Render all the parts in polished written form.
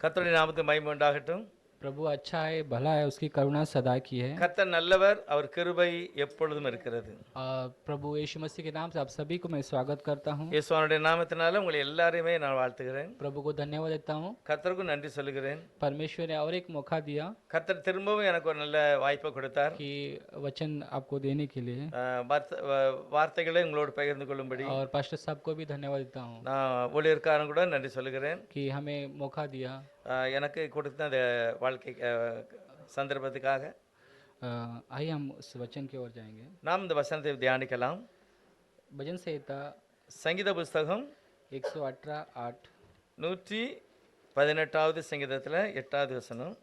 கர்த்தருடைய நாமத்துக்கு மகிமை உண்டாகட்டும். प्रभु अच्छा है, भला है, उसकी करुणा सदा की है। கர்த்தர் நல்லவர், அவர் கிருபை எப்பொழுதும் இருக்கிறது. प्रभु यीशु मसीह के नाम से आप सभी को मैं स्वागत करता हूँ। இயேசுவினுடைய நாமத்தினால உங்களை எல்லாரையுமே நான் வாழ்த்துகிறேன். प्रभु को धन्यवाद देता हूँ। கர்த்தருக்கும் நன்றி சொல்லுகிறேன். परमेश्वर ने और एक मौका दिया கர்த்தர் திரும்பவும் எனக்கு ஒரு நல்ல வாய்ப்பை கொடுத்தார். कि वचन आपको देने के लिए வார்த்தைகளை உங்களோடு பகிர்ந்து கொள்ளும்படி और पास्टर साहब को भी धन्यवाद देता हूँ நான் ஊழியர்காரன் கூட நன்றி சொல்லுகிறேன். कि हमें मौका दिया எனக்கு கொடுத்த அந்த வாழ்க்கை சந்தர்ப்பத்துக்காக. आइए हम उस वचन की ओर जाएंगे। நாம் இந்த வசனத்தை தியானிக்கலாம். भजन संहिता சங்கீத புஸ்தகம் 118:8 118வது சங்கீதத்தில் 8வது வசனம்.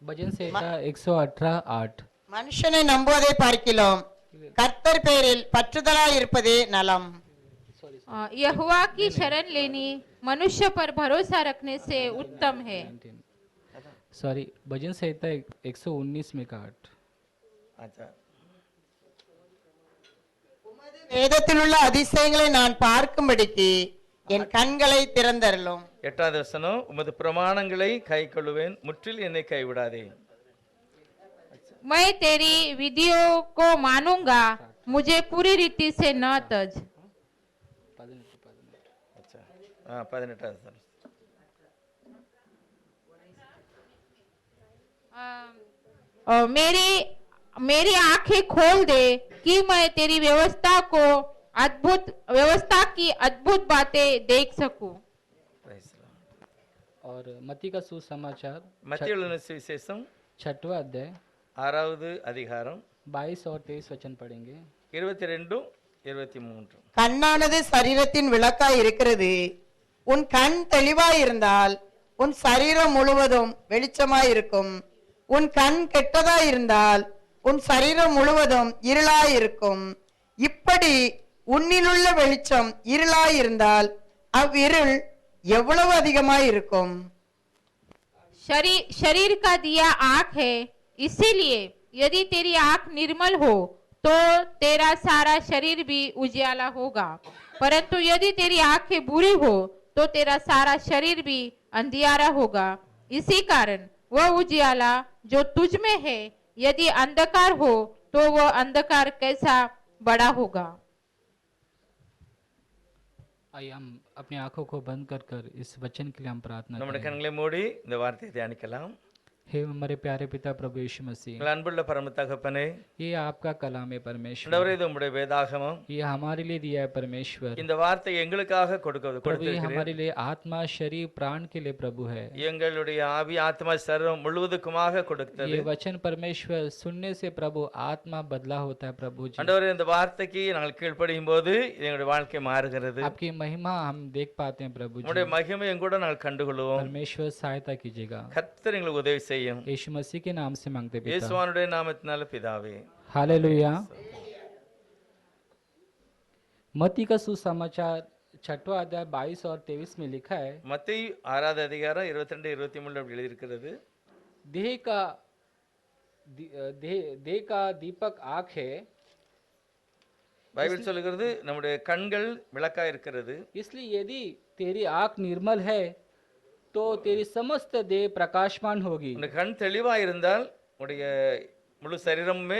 भजन संहिता 118:8 மனுஷனை நம்புவதை பார்க்கிலும் கர்த்தர் பேரில் பற்றுதலாய் இருப்பதே நலம். यहोवा की शरण लेनी मनुष्य पर भरोसा रखने से उत्तम है। सॉरी, भजन संहिता 119 में का 8। अच्छा, வேதத்தில் உள்ள அதிசயங்களை நான் பார்க்கும்படிக்கு என் கண்களை திறந்தருளும். 8வது வசனம், உமது பிரமாணங்களை கைக்கொள்ளுவேன், முற்றில் என்னை கைவிடாதே. मैं तेरी विधियों को मानूंगा, मुझे पूरी रीति से न तज। अच्छा, 18வது வசனம். मेरी मेरी आंखें खोल दे कि मैं तेरी व्यवस्था की अद्भुत बातें देख सकूं। Praise the Lord. और मत्ती का सुसमाचार மத்தேயு எழுதின சுவிசேஷம் 6वां अध्याय 6வது அதிகாரம் 22 और 23 वचन पढ़ेंगे। 22 23. கண்ணானது சரீரத்தின் விளக்காய் இருக்கிறது. உன் கண் தெளிவாய் இருந்தால் உன் சரீரம் முழுவதும் வெளிச்சமாய் இருக்கும். உன் கண் கெட்டதாய் இருந்தால் உன் சரீரம் முழுவதும் இருளாய் இருக்கும். இப்படி உன்னிலுள்ள வெளிச்சம் இருளாய் இருந்தால் அவ்விருள் எவ்வளவு அதிகமாய் இருக்கும். शरीर का दिया आँख है, इसीलिए यदि तेरी आँख निर्मल हो तो तेरा सारा शरीर भी उजियाला होगा, परंतु यदि तेरी आँखें बुरी हो तो तेरा सारा शरीर भी अंधियारा होगा। इसी कारण वह उजियाला जो तुझ में है यदि अंधकार हो तो वह अंधकार कैसा बड़ा होगा। आइए हम अपनी आंखों को बंद कर इस वचन के लिए हम प्रार्थना நம்முடைய करें। கண்களை மூடி இந்த வார்த்தையை தியானிக்கலாம். हे हमारे प्यारे पिता प्रभु यीशु मसीह, எங்கள் அன்புள்ள பரம தகப்பனே, ये आपका कलाम है परमेश्वर, ஆண்டவரே, இது உம்முடைய வேதாகமம். ये हमारे लिए दिया है परमेश्वर। இந்த வார்த்தை எங்களுக்காக प्रभु ये கொடுத்திருக்கிறீர். हमारे लिए आत्मा शरीर प्राण के लिए प्रभु है। எங்களுடைய ஆவி ஆத்மா சர்வம் முழுவதுக்குமாக கொடுத்தது. ये वचन परमेश्वर सुनने से प्रभु आत्मा बदला होता है प्रभु जी। ஆண்டவரே, இந்த வார்த்தைக்கு நாங்கள் கீழ்ப்படியும் போது எங்களுடைய வாழ்க்கை மாறுகிறது. आपकी महिमा हम देख पाते हैं प्रभु जी। உம்முடைய மகிமையும் கூட நாங்கள் கண்டுகொள்வோம். परमेश्वर सहायता कीजिएगा, கர்த்தர் எங்களுக்கு உதவி செய்யும். यीशु मसीह के नाम से मांगते पिता, இயேசுவினுடைய நாமத்தினால பிதாவே. हालेलुया। मत्ती का सुसमाचार 6वां अध्याय 22 और 23 में लिखा है, மத்தேயு 6வது அதிகாரம் 22 23 அப்படி எழுதியிருக்கிறது. देह का दीपक आँख है, பைபிள் சொல்லுகிறது நம்முடைய கண்கள் விளக்கா இருக்கிறது. इसलिए यदि तेरी आँख निर्मल है तो तेरी समस्त देह प्रकाशमान होगी। உன்னுடைய கண் தெளிவா இருந்தால் உன்னுடைய முழு சரீரமுமே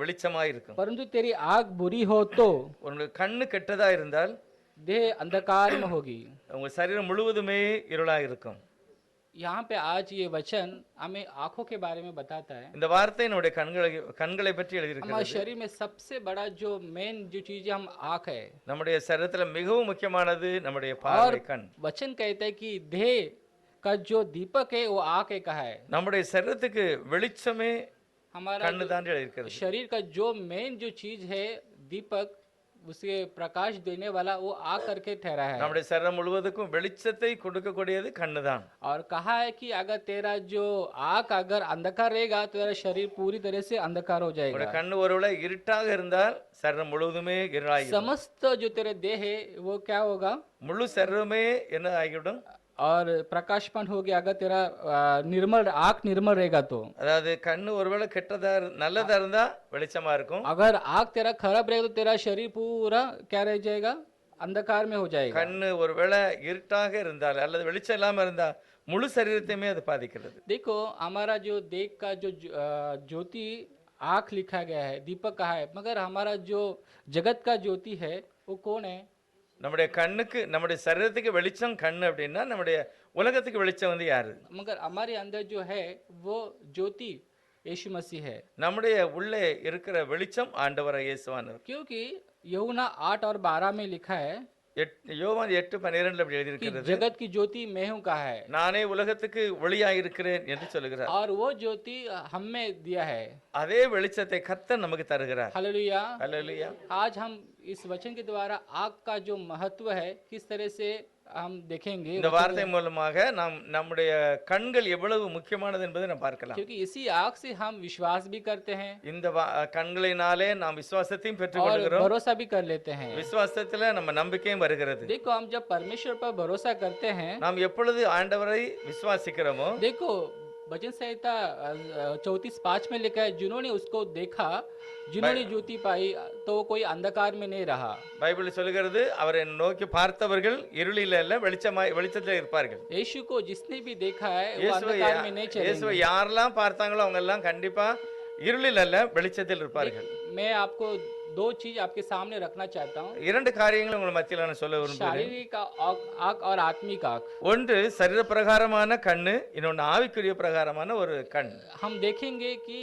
வெளிச்சமா இருக்கும். परंतु तेरी आँख बुरी हो तो உன்னுடைய கண்ணு கெட்டதா இருந்தால் देह अंधकार में होगी। உங்க சரீரம் முழுவதுமே இருளா இருக்கும். यहाँ पे आज ये वचन हमें आँखों के बारे में बताता है। இந்த வார்த்தை நம்முடைய கண்களை பற்றி हमारे எழுதியிருக்கிறது. शरीर में सबसे बड़ा जो मेन जो चीज है हम आँख है। நம்முடைய சரீரத்துல மிகவும் முக்கியமானது நம்முடைய और பார்வை கண். वचन कहता है कि देह का जो दीपक है वो आँख का है। நம்முடைய சரீரத்துக்கு வெளிச்சமே हमारा கண்ணு தான் எழுதியிருக்கிறது. शरीर का जो मेन जो चीज है दीपक, उसके प्रकाश देने वाला वो आँख करके ठहरा है। நம்முடைய சரீரம் முழுவதுக்கும் வெளிச்சத்தை கொடுக்கக்கூடியது கண்ணு தான். और कहा है कि अगर तेरा जो आँख अगर अंधकार रहेगा तो तेरा शरीर पूरी तरह से अंधकार हो உங்களுடைய जाएगा। கண்ணு ஒருவேளை இருட்டாக இருந்தால் சரீரம் முழுவதுமே இருளாகி समस्त जो तेरे देह है वो क्या होगा, முழு சரீரமே என்ன ஆகிவிடும், और प्रकाशमान हो गया अगर तेरा निर्मल आँख निर्मल रहेगा तो। அதாவது கண்ணு ஒருவேளை கெட்டதா நல்லதா இருந்தா வெளிச்சமா இருக்கும். अगर आँख तेरा खराब रहेगा तो तेरा शरीर पूरा क्या रह जाएगा, अंधकार में हो जाएगा। கண்ணு ஒருவேளை இருட்டாக இருந்தால் அல்லது வெளிச்சம் இல்லாம இருந்தா முழு சரீரத்தையுமே அது பாதிக்கிறது. देखो हमारा जो देख का जो ज्योति आँख लिखा गया है, दीपक कहा है, मगर हमारा जो जगत का ज्योति है वो कौन है? நம்முடைய கண்ணுக்கு நம்முடைய சரீரத்துக்கு வெளிச்சம் கண்ணு அப்படின்னா நம்முடைய உலகத்துக்கு வெளிச்சம் வந்து யாரு? मगर हमारे अंदर जो है वो ज्योति यीशु मसीह है, நம்முடைய உள்ளே இருக்கிற வெளிச்சம் ஆண்டவராகிய இயேசுவானவர். क्योंकि यूहन्ना 8 और 12 में लिखा है யோவான் 8:12 அப்படி कि எழுதியிருக்கிறது, जगत की ज्योति मैं हूँ कहा है, நானே உலகத்துக்கு ஒளியாயிருக்கிறேன் என்று சொல்லுகிறார். और वो ज्योति हमें दिया है। அதே வெளிச்சத்தை கர்த்தர் நமக்கு தருகிறார். हालेलुया। அல்லேலூயா. आज हम इस वचन के द्वारा आग का जो महत्व है किस तरह से हम देखेंगे, இந்த வார்த்தை மூலமாக நாம் நம்முடைய கண்கள் எவ்வளவு முக்கியமானது என்பதை நாம் பார்க்கலாம். क्योंकि इसी आग से हम विश्वास भी करते हैं இந்த கண்களினாலே நாம் விசுவாசத்தையும் और பெற்றுக்கொள்கிறோம், भरोसा भी कर लेते हैं। விசுவாசத்துல நம்ம நம்பிக்கையும் வருகிறது. देखो हम जब परमेश्वर पर भरोसा करते हैं, நாம் எப்பொழுது ஆண்டவரை விசுவாசிக்கிறோமோ देखो भजन संहिता 34:5 में लिखा है, जिन्होंने उसको देखा, जिन्होंने ज्योति पाई, तो वो कोई अंधकार में नहीं रहा। பைபிள் சொல்லுகிறது, அவரை நோக்கி பார்த்தவர்கள் இருளில் அல்ல வெளிச்சத்தில் இருப்பார்கள். यीशु को जिसने भी देखा है वो இயேசுவை अंधकार में नहीं இயேசுவை चलेंगे। யாரெல்லாம் பார்த்தாங்களோ அவங்க எல்லாம் கண்டிப்பा இருளில் அல்ல வெளிச்சத்தில் இருப்பார்கள். मैं आपको दो चीज आपके सामने रखना चाहता हूँ, இரண்டு காரியங்களை உங்கள் மத்தியில் நான் சொல்ல விரும்புகிறேன். शारीरिक आँख और आत्मिक आँख। ஒன்று சரீர பிரகாரமான கண்ணு, இன்னொன்று ஆவிக்குரிய பிரகாரமான ஒரு கண். हम देखेंगे कि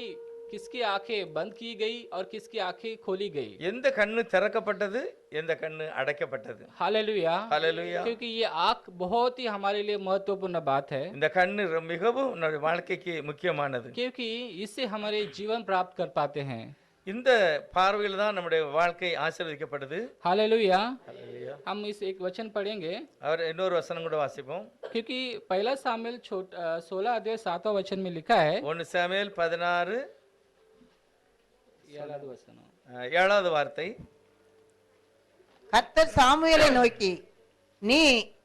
किसकी आंखें बंद की गई और किसकी आंखें खोली गई। எந்த கண்ணு திறக்கப்பட்டது, எந்த கண்ணு அடைக்கப்பட்டது? हालेलुया। ஹல்லேலூயா. क्योंकि ये आंख बहुत ही हमारे लिए महत्वपूर्ण बात है, இந்த கண்ணு மிகவும் நம்முடைய வாழ்க்கைக்கு முக்கியமானது. क्योंकि इससे हमारे जीवन प्राप्त कर पाते हैं। இந்த பார்வையில் தான் நம்முடைய வாழ்க்கை ஆசீர்வதிக்கப்படுது. हालेलुया। ஹல்லேலூயா. हम इस एक वचन पढ़ेंगे, அவர் இன்னொரு வசனம் கூட வாசிப்போம். क्योंकि पहला सामुएल 16 अध्याय 7वां वचन में लिखा है, 1 சாமுவேல் 16 वचन 7வது வார்த்தை, கர்த்தர் சாமுவேலை நோக்கி, நீ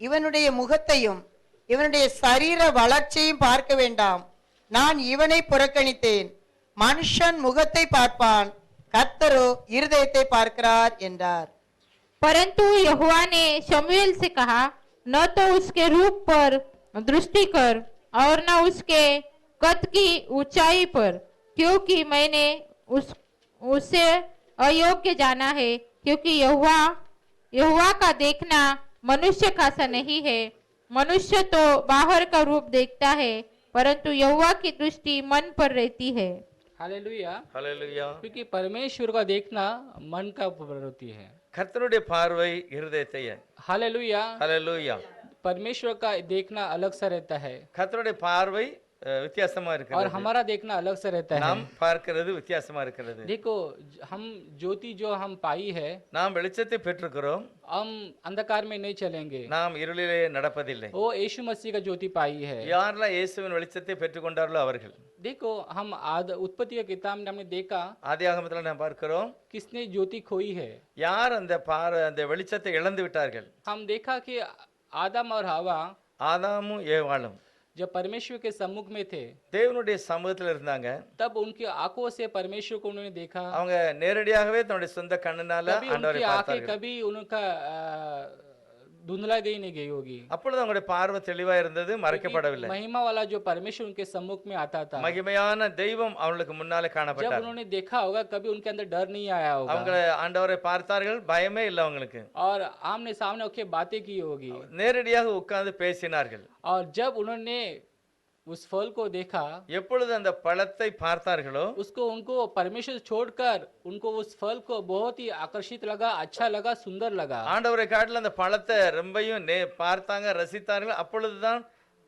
இவனுடைய முகத்தையும் இவனுடைய சரீர வளர்ச்சியையும் பார்க்க வேண்டாம், நான் இவனை புறக்கணித்தேன், மனுஷன் முகத்தை பார்ப்பான், கர்த்தரோ இருதயத்தை பார்க்கிறார் என்றார். परंतु यहोवा ने शमूएल से कहा, न तो उसके रूप पर दृष्टि कर और न उसके कद की ऊंचाई पर, क्योंकि मैंने उसे अयोग्य जाना है, क्योंकि यहोवा का देखना मनुष्य का सा नहीं है। मनुष्य तो बाहर का रूप देखता है, परंतु यहोवा की दृष्टि मन पर रहती है। हालेलुया। ஹல்லேலூயா. क्योंकि परमेश्वर का देखना मन का प्रवृत्ति है। கர்த்தருடைய பார்வை இருதயத்தை. हालेलुया। ஹல்லேலூயா. परमेश्वर का देखना अलग सा रहता है கர்த்தருடைய பார்வை வித்தியாசமா और இருக்கிறது. हमारा देखना अलग सा रहता है। நாம் பார்க்கிறது வித்தியாசமா இருக்கிறது. देखो हम ज्योति जो हम पाई है, நாம் வெளிச்சத்தை பெற்றுக்கிறோம், हम अंधकार में नहीं चलेंगे। நாம் இருளிலே நடப்பதில்லை. वो यीशु मसीह का ज्योति पाई है। யாரெல்லாம் இயேசுவின் வெளிச்சத்தை பெற்றுக்கொண்டார்களோ அவர்கள். देखो हम उत्पत्ति की किताब में हमने देखा ஆதியாகமத்தில் நாம் பார்க்கிறோம், किसने ज्योति खोई है। யார் அந்த வெளிச்சத்தை இழந்து விட்டார்கள்? हम देखा कि आदम और हवा ஆதாமும் ஏவாளும் जब परमेश्वर के सम्मुख में थे, தேவனுடைய சமூகத்தில் இருந்தாங்க. तब उनकी आंखों से परमेश्वर को उन्होंने देखा। அவங்க நேரடியாகவே தன்னுடைய சொந்த கண்ணினால कभी ஆண்டவரை उनकी आंखें பார்த்தார்கள். कभी उनका धुंधला गई नहीं गई होगी। அப்பொழுது அவங்களுடைய பார்வை தெளிவா இருந்தது, மறைக்கப்படவில்லை. महिमा वाला जो परमेश्वर उनके सम्मुख में आता था, மகிமையான தெய்வம் அவங்களுக்கு முன்னாலே जब காணப்பட்டார். उन्होंने देखा होगा कभी उनके अंदर डर नहीं आया होगा அவங்க ஆண்டவரை பார்த்தார்கள், பயமே இல்லை அவங்களுக்கு. और आमने सामने होके बातें की होगी। நேரடியாக உட்கார்ந்து பேசினார்கள். और जब उन्होंने उस फल को देखा, எப்பொழுது அந்த பழத்தை பார்த்தார்களோ उनको परमेश्वर छोड़कर उनको उस फल को बहुत ही आकर्षित लगा, अच्छा लगा, सुंदर लगा। ஆண்டவரை காட்டில அந்த பழத்தை ரொம்பவும் பார்த்தாங்க, ரசித்தார்கள். அப்பொழுதுதான்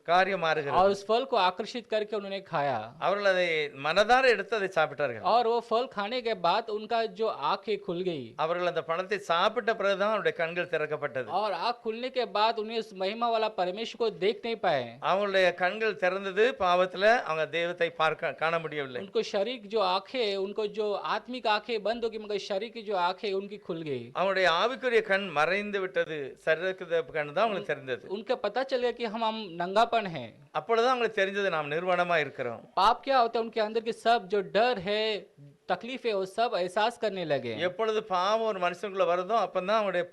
காரியம் और மாறுகிறது. उस फल को आकर्षित करके उन्होंने खाया அவர்கள் அதை மனதார எடுத்து அதை சாப்பிட்டார்கள். और वो फल खाने के बाद उनका जो आंखें खुल गई அவர்கள் அந்த பழத்தை சாப்பிட்ட பிறகுதான் அவருடைய கண்கள் திறக்கப்பட்டது. और आंख खुलने के बाद उन्हें उस महिमा वाला परमेश्वर को देख नहीं पाए। அவங்களுடைய கண்கள் திறந்தது, பாவத்துல அவங்க தெய்வத்தை காண முடியவில்லை. उनको शरीर जो आंखें, उनको जो आत्मिक आंखें बंद होगी, मगर शरीर की जो आंखें उनकी खुल गई। அவங்களுடைய ஆவிக்குரிய கண் மறைந்து விட்டது, சரீரத்துக்கு கண் தான் அவங்களுக்கு தெரிந்தது. उनके पता चल गया कि हम नंगापन है। அப்பொழுதுதான் அவங்களுக்கு தெரிஞ்சது நாம் நிர்வாணமா இருக்கிறோம். पाप क्या होता है, उनके अंदर के सब जो डर है, तकलीफ है वो सब एहसास करने लगे। எப்பொழுது பாவம் ஒரு மனுஷனுக்குள்ள வருதோ அப்பதான் அவனுடைய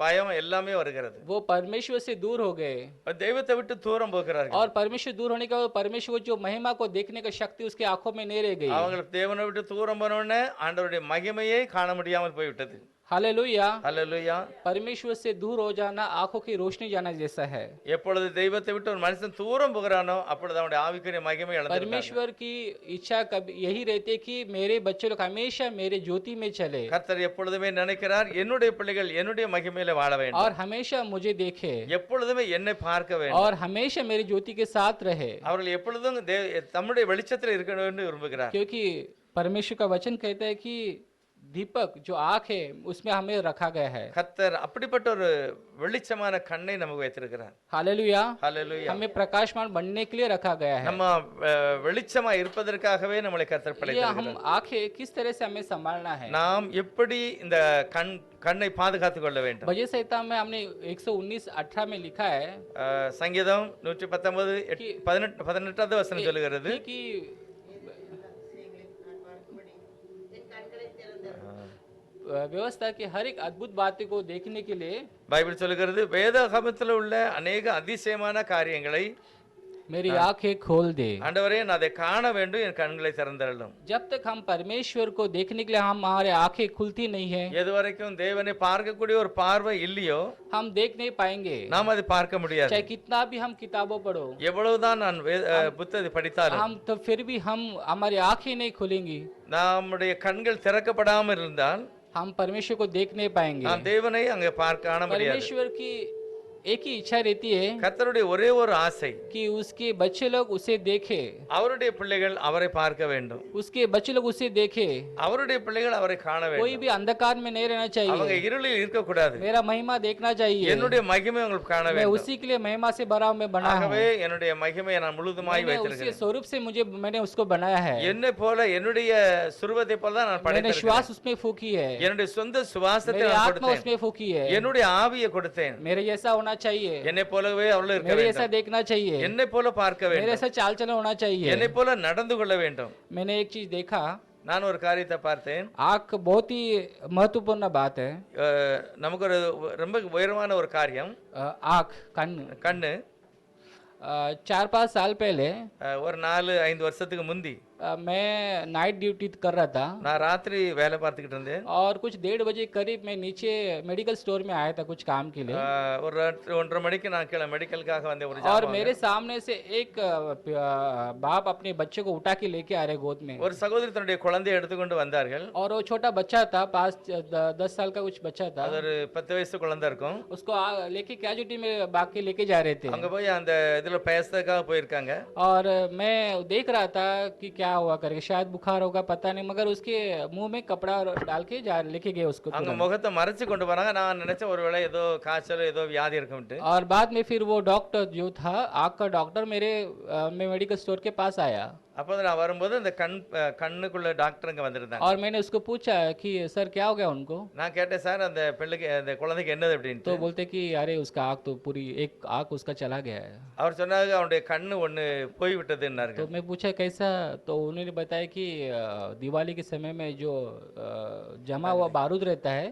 பயம் எல்லாமே வருகிறது. वो परमेश्वर से दूर हो गए தெய்வத்தை விட்டு தூரம் போகிறார்கள். और परमेश्वर दूर होने के बाद परमेश्वर जो महिमा को देखने का शक्ति उसके आंखों में नहीं रह गई। அவங்களுக்கு தேவனை விட்டு தூரம் போன உடனே ஆண்டவருடைய மகிமையை காண முடியாமல் போய்விட்டது. हालेलुया। ஹல்லேலூயா. परमेश्वर से दूर हो जाना आंखों की रोशनी जाना जैसा है। எப்பொழுது தெய்வத்தை விட்டு ஒரு மனுஷன் தூரம் போகிறானோ அப்பொழுது அவனுடைய ஆவிக்குரிய மகிமை இழந்து परमेश्वर की इच्छा कभी यही रहती है कि मेरे बच्चे लोग हमेशा मेरे ज्योति में चले கர்த்தர் எப்பொழுதுமே நினைக்கிறார் என்னுடைய பிள்ளைகள் என்னுடைய மகிமையில வாழ வேண்டும். और हमेशा मुझे देखे எப்பொழுதுமே என்னை பார்க்க வேண்டும். और हमेशा मेरी ज्योति के साथ रहे, அவர்கள் எப்பொழுதும் தம்முடைய வெளிச்சத்தில் இருக்கணும் என்று விரும்புகிறார். क्योंकि परमेश्वर का वचन कहता है कि दीपक जो आँख है उसमें हमें रखा गया है। கர்த்தர் அப்படிப்பட்ட ஒரு வெளிச்சமான கண்ணை நமக்கு வைத்திருக்கிறார். हालेलुया। ஹல்லேலூயா. हमें प्रकाशमान बनने के लिए रखा गया है। நம்ம வெளிச்சமா இருப்பதற்காகவே நம்மளை கர்த்தர் ये படைத்திருக்கிறார். हम आंखें किस तरह से हमें संभालना है। நாம் எப்படி இந்த கண்ணை பாதுகாத்துக் கொள்ள வேண்டும். भजन संहिता में हमने 119:18 में लिखा है சங்கீதம் 119:18 வசனம் சொல்லுகிறது, कि व्यवस्था की हर एक अद्भुत बातों को देखने के लिए பைபிள் சொல்லுகிறது வேதாகமத்தில் உள்ள अनेक அதிசயமான காரியங்களை मेरी आंखें खोल दे। ஆண்டவரே நான் அதை காண வேண்டும், என் கண்களை திறந்தருளும். जब तक हम परमेश्वर को देखने के लिए हमारे आंखें खुलती नहीं है, எதுவரைக்கும் தேவனை பார்க்கக்கூடிய ஒரு பார்வை இல்லையோ हम देख नहीं पाएंगे। நாம் அதை பார்க்க முடியாது. चाहे कितना भी हम किताबों पढ़ो, எவ்வளவுதான் நான் புத்தகத்தை படித்தாலும் हम तो फिर भी हम हमारी आंखें नहीं खुलेंगी, நம்முடைய கண்கள் திறக்கப்படாமல் இருந்தால் हम परमेश्वर को देख नहीं पाएंगे। நாம் தேவனை அங்கே காண முடியாது. परमेश्वर की एक ही इच्छा रहती है கர்த்தருடைய ஒரே ஒரு ஆசை कि उसके बच्चे लोग उसे देखे, அவருடைய பிள்ளைகள் அவரை பார்க்க வேண்டும். उसके बच्चे लोग उसे देखे। அவருடைய பிள்ளைகள் அவரை காண कोई வேண்டும். भी अंधकार में नहीं रहना அவங்க चाहिए, இருளில் இருக்க கூடாது. मेरा महिमा देखना चाहिए। என்னுடைய மகிமை உங்களுக்கு காண मैं வேண்டும். उसी के लिए महिमा से भरा हूं, मैं बना हूं। ஆகவே என்னுடைய மகிமையை நான் முழுதுமாய் मैंने उसके வைத்திருக்கிறேன். स्वरूप से मैंने उसको बनाया है। என்னை போல என்னுடைய சுரூபத்தை போல தான் நான் मैंने படைத்திருக்கிறேன். श्वास उसमें फूकी है, என்னுடைய சொந்த சுவாசத்தை मेरी நான் आत्मा கொடுத்தேன். उसमें फूकी है। என்னுடைய ஆவியை கொடுத்தேன். मेरे जैसा होना चाहिए, என்னை போலவே அவளும் இருக்க मेरे जैसा வேண்டும். देखना चाहिए, என்னை போல பார்க்க मेरे வேண்டும். जैसा चाल चलन होना चाहिए। என்னை போல நடந்து கொள்ள வேண்டும். मैंने एक चीज देखा, நான் ஒரு காரியத்தை பார்த்தேன். आंख बहुत ही महत्वपूर्ण बात है। நமக்கு ஒரு ரொம்ப உயரமான ஒரு காரியம் आंख कण கண்ணு. 4-5 साल पहले ஒரு 4-5 வருஷத்துக்கு முந்தி मैं नाइट ड्यूटी कर रहा था நான் ராத்திரி வேலை பார்த்துக்கிட்டு இருந்தேன். और कुछ 1:30 बजे करीब मैं नीचे मेडिकल स्टोर में आया था कुछ काम के लिए। ஒரு 1:30 மணிக்கு நான் கீழே மெடிக்கலுக்காக வந்தேன். ஒரு और ஜாமான் मेरे सामने से एक बाप अपने बच्चे को उठा के लेके आ रहे गोद में, ஒரு சகோதரி தன்னுடைய குழந்தையை எடுத்துக்கொண்டு வந்தார்கள். और वो छोटा बच्चा था, 5-10 साल का कुछ बच्चा था। அது ஒரு 10 வயசு குழந்தை இருக்கும். उसको लेके कैजुअलिटी में भाग के लेके जा रहे थे। அங்க போய் அந்த இதுல பேசுறதுக்காக போயிருக்காங்க. और मैं देख रहा था कि क्या हुआ करके, शायद बुखार होगा पता नहीं, मगर उसके मुंह में कपड़ा डाल के लेके गए उसको அங்க तुरंत। முகத்தை மறைச்சு கொண்டு போனாங்க. நான் நினைச்சேன் ஒருவேளை ஏதோ காய்ச்சல் ஏதோ வியாதி இருக்கும்ட்டு. और बाद में फिर वो डॉक्टर जो था, आँख का डॉक्टर मेरे मेडिकल स्टोर के पास आया, அப்போ நான் வரும்போது அந்த கண்ணுக்குள்ள டாக்டர் அங்க வந்திருந்தாங்க. और मैंने उसको पूछा कि सर क्या हो गया उनको। நான் கேட்டேன், சார் அந்த பிள்ளைக்கு அந்த குழந்தைக்கு என்னது तो அப்படின்ட்டு. बोलते कि अरे उसका आँख तो पूरी एक आँख उसका चला गया है। அவர் சொன்னாங்க அவனுடைய கண்ணு ஒண்ணு போய் விட்டதுன்னாருங்க. तो मैं पूछा कैसा, तो उन्होंने बताया कि दिवाली के समय में जो जमा हुआ बारूद रहता है,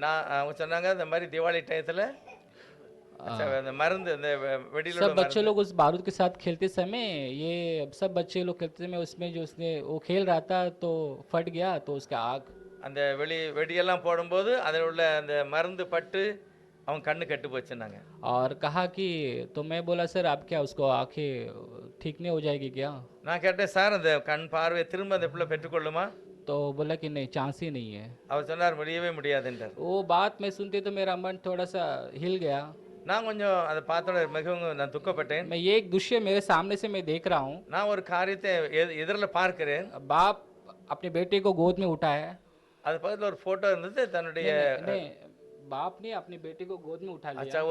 நான் அவங்க சொன்னாங்க இந்த மாதிரி தீபாவளி டயத்துல அந்த மருந்து அந்த வெடியில सब बच्चे लोग उस बारूद के साथ खेलते समय, ये सब बच्चे लोग खेलते समय उसमें जो उसने वो खेल रहा था तो फट गया, तो उसका आँख। அந்த வெடியெல்லாம் போடும்போது அதில் உள்ள அந்த மருந்து பட்டு அவன் கண்ணு கெட்டு போச்சுன்னாங்க. और कहा कि, तो मैं बोला सर आप क्या उसको आंखें ठीक नहीं हो जाएगी क्या। நான் கேட்டேன், சார் அந்த கண் பார்வையை திரும்ப அந்த பிள்ளை பெற்றுக்கொள்ளுமா? तो बोला कि नहीं, चांस ही नहीं है। அவர் சொன்னார் முடியவே முடியாதுன்றார். वो बात मैं सुनते तो मेरा मन थोड़ा सा हिल गया। நான் கொஞ்சம் அதை பார்த்தோட மிகவும் நான் துக்கப்பட்டேன். मैं ये एक दृश्य मेरे सामने से मैं देख रहा हूँ, நான் ஒரு காரியத்தை எதிரில் பார்க்கிறேன். बाप अपने बेटे को गोद में उठाया, அது பக்கத்தில் ஒரு போட்டோ இருந்தது. தன்னுடைய नहीं बाप ने अपने बेटे को गोद में उठा लिया, அச்சா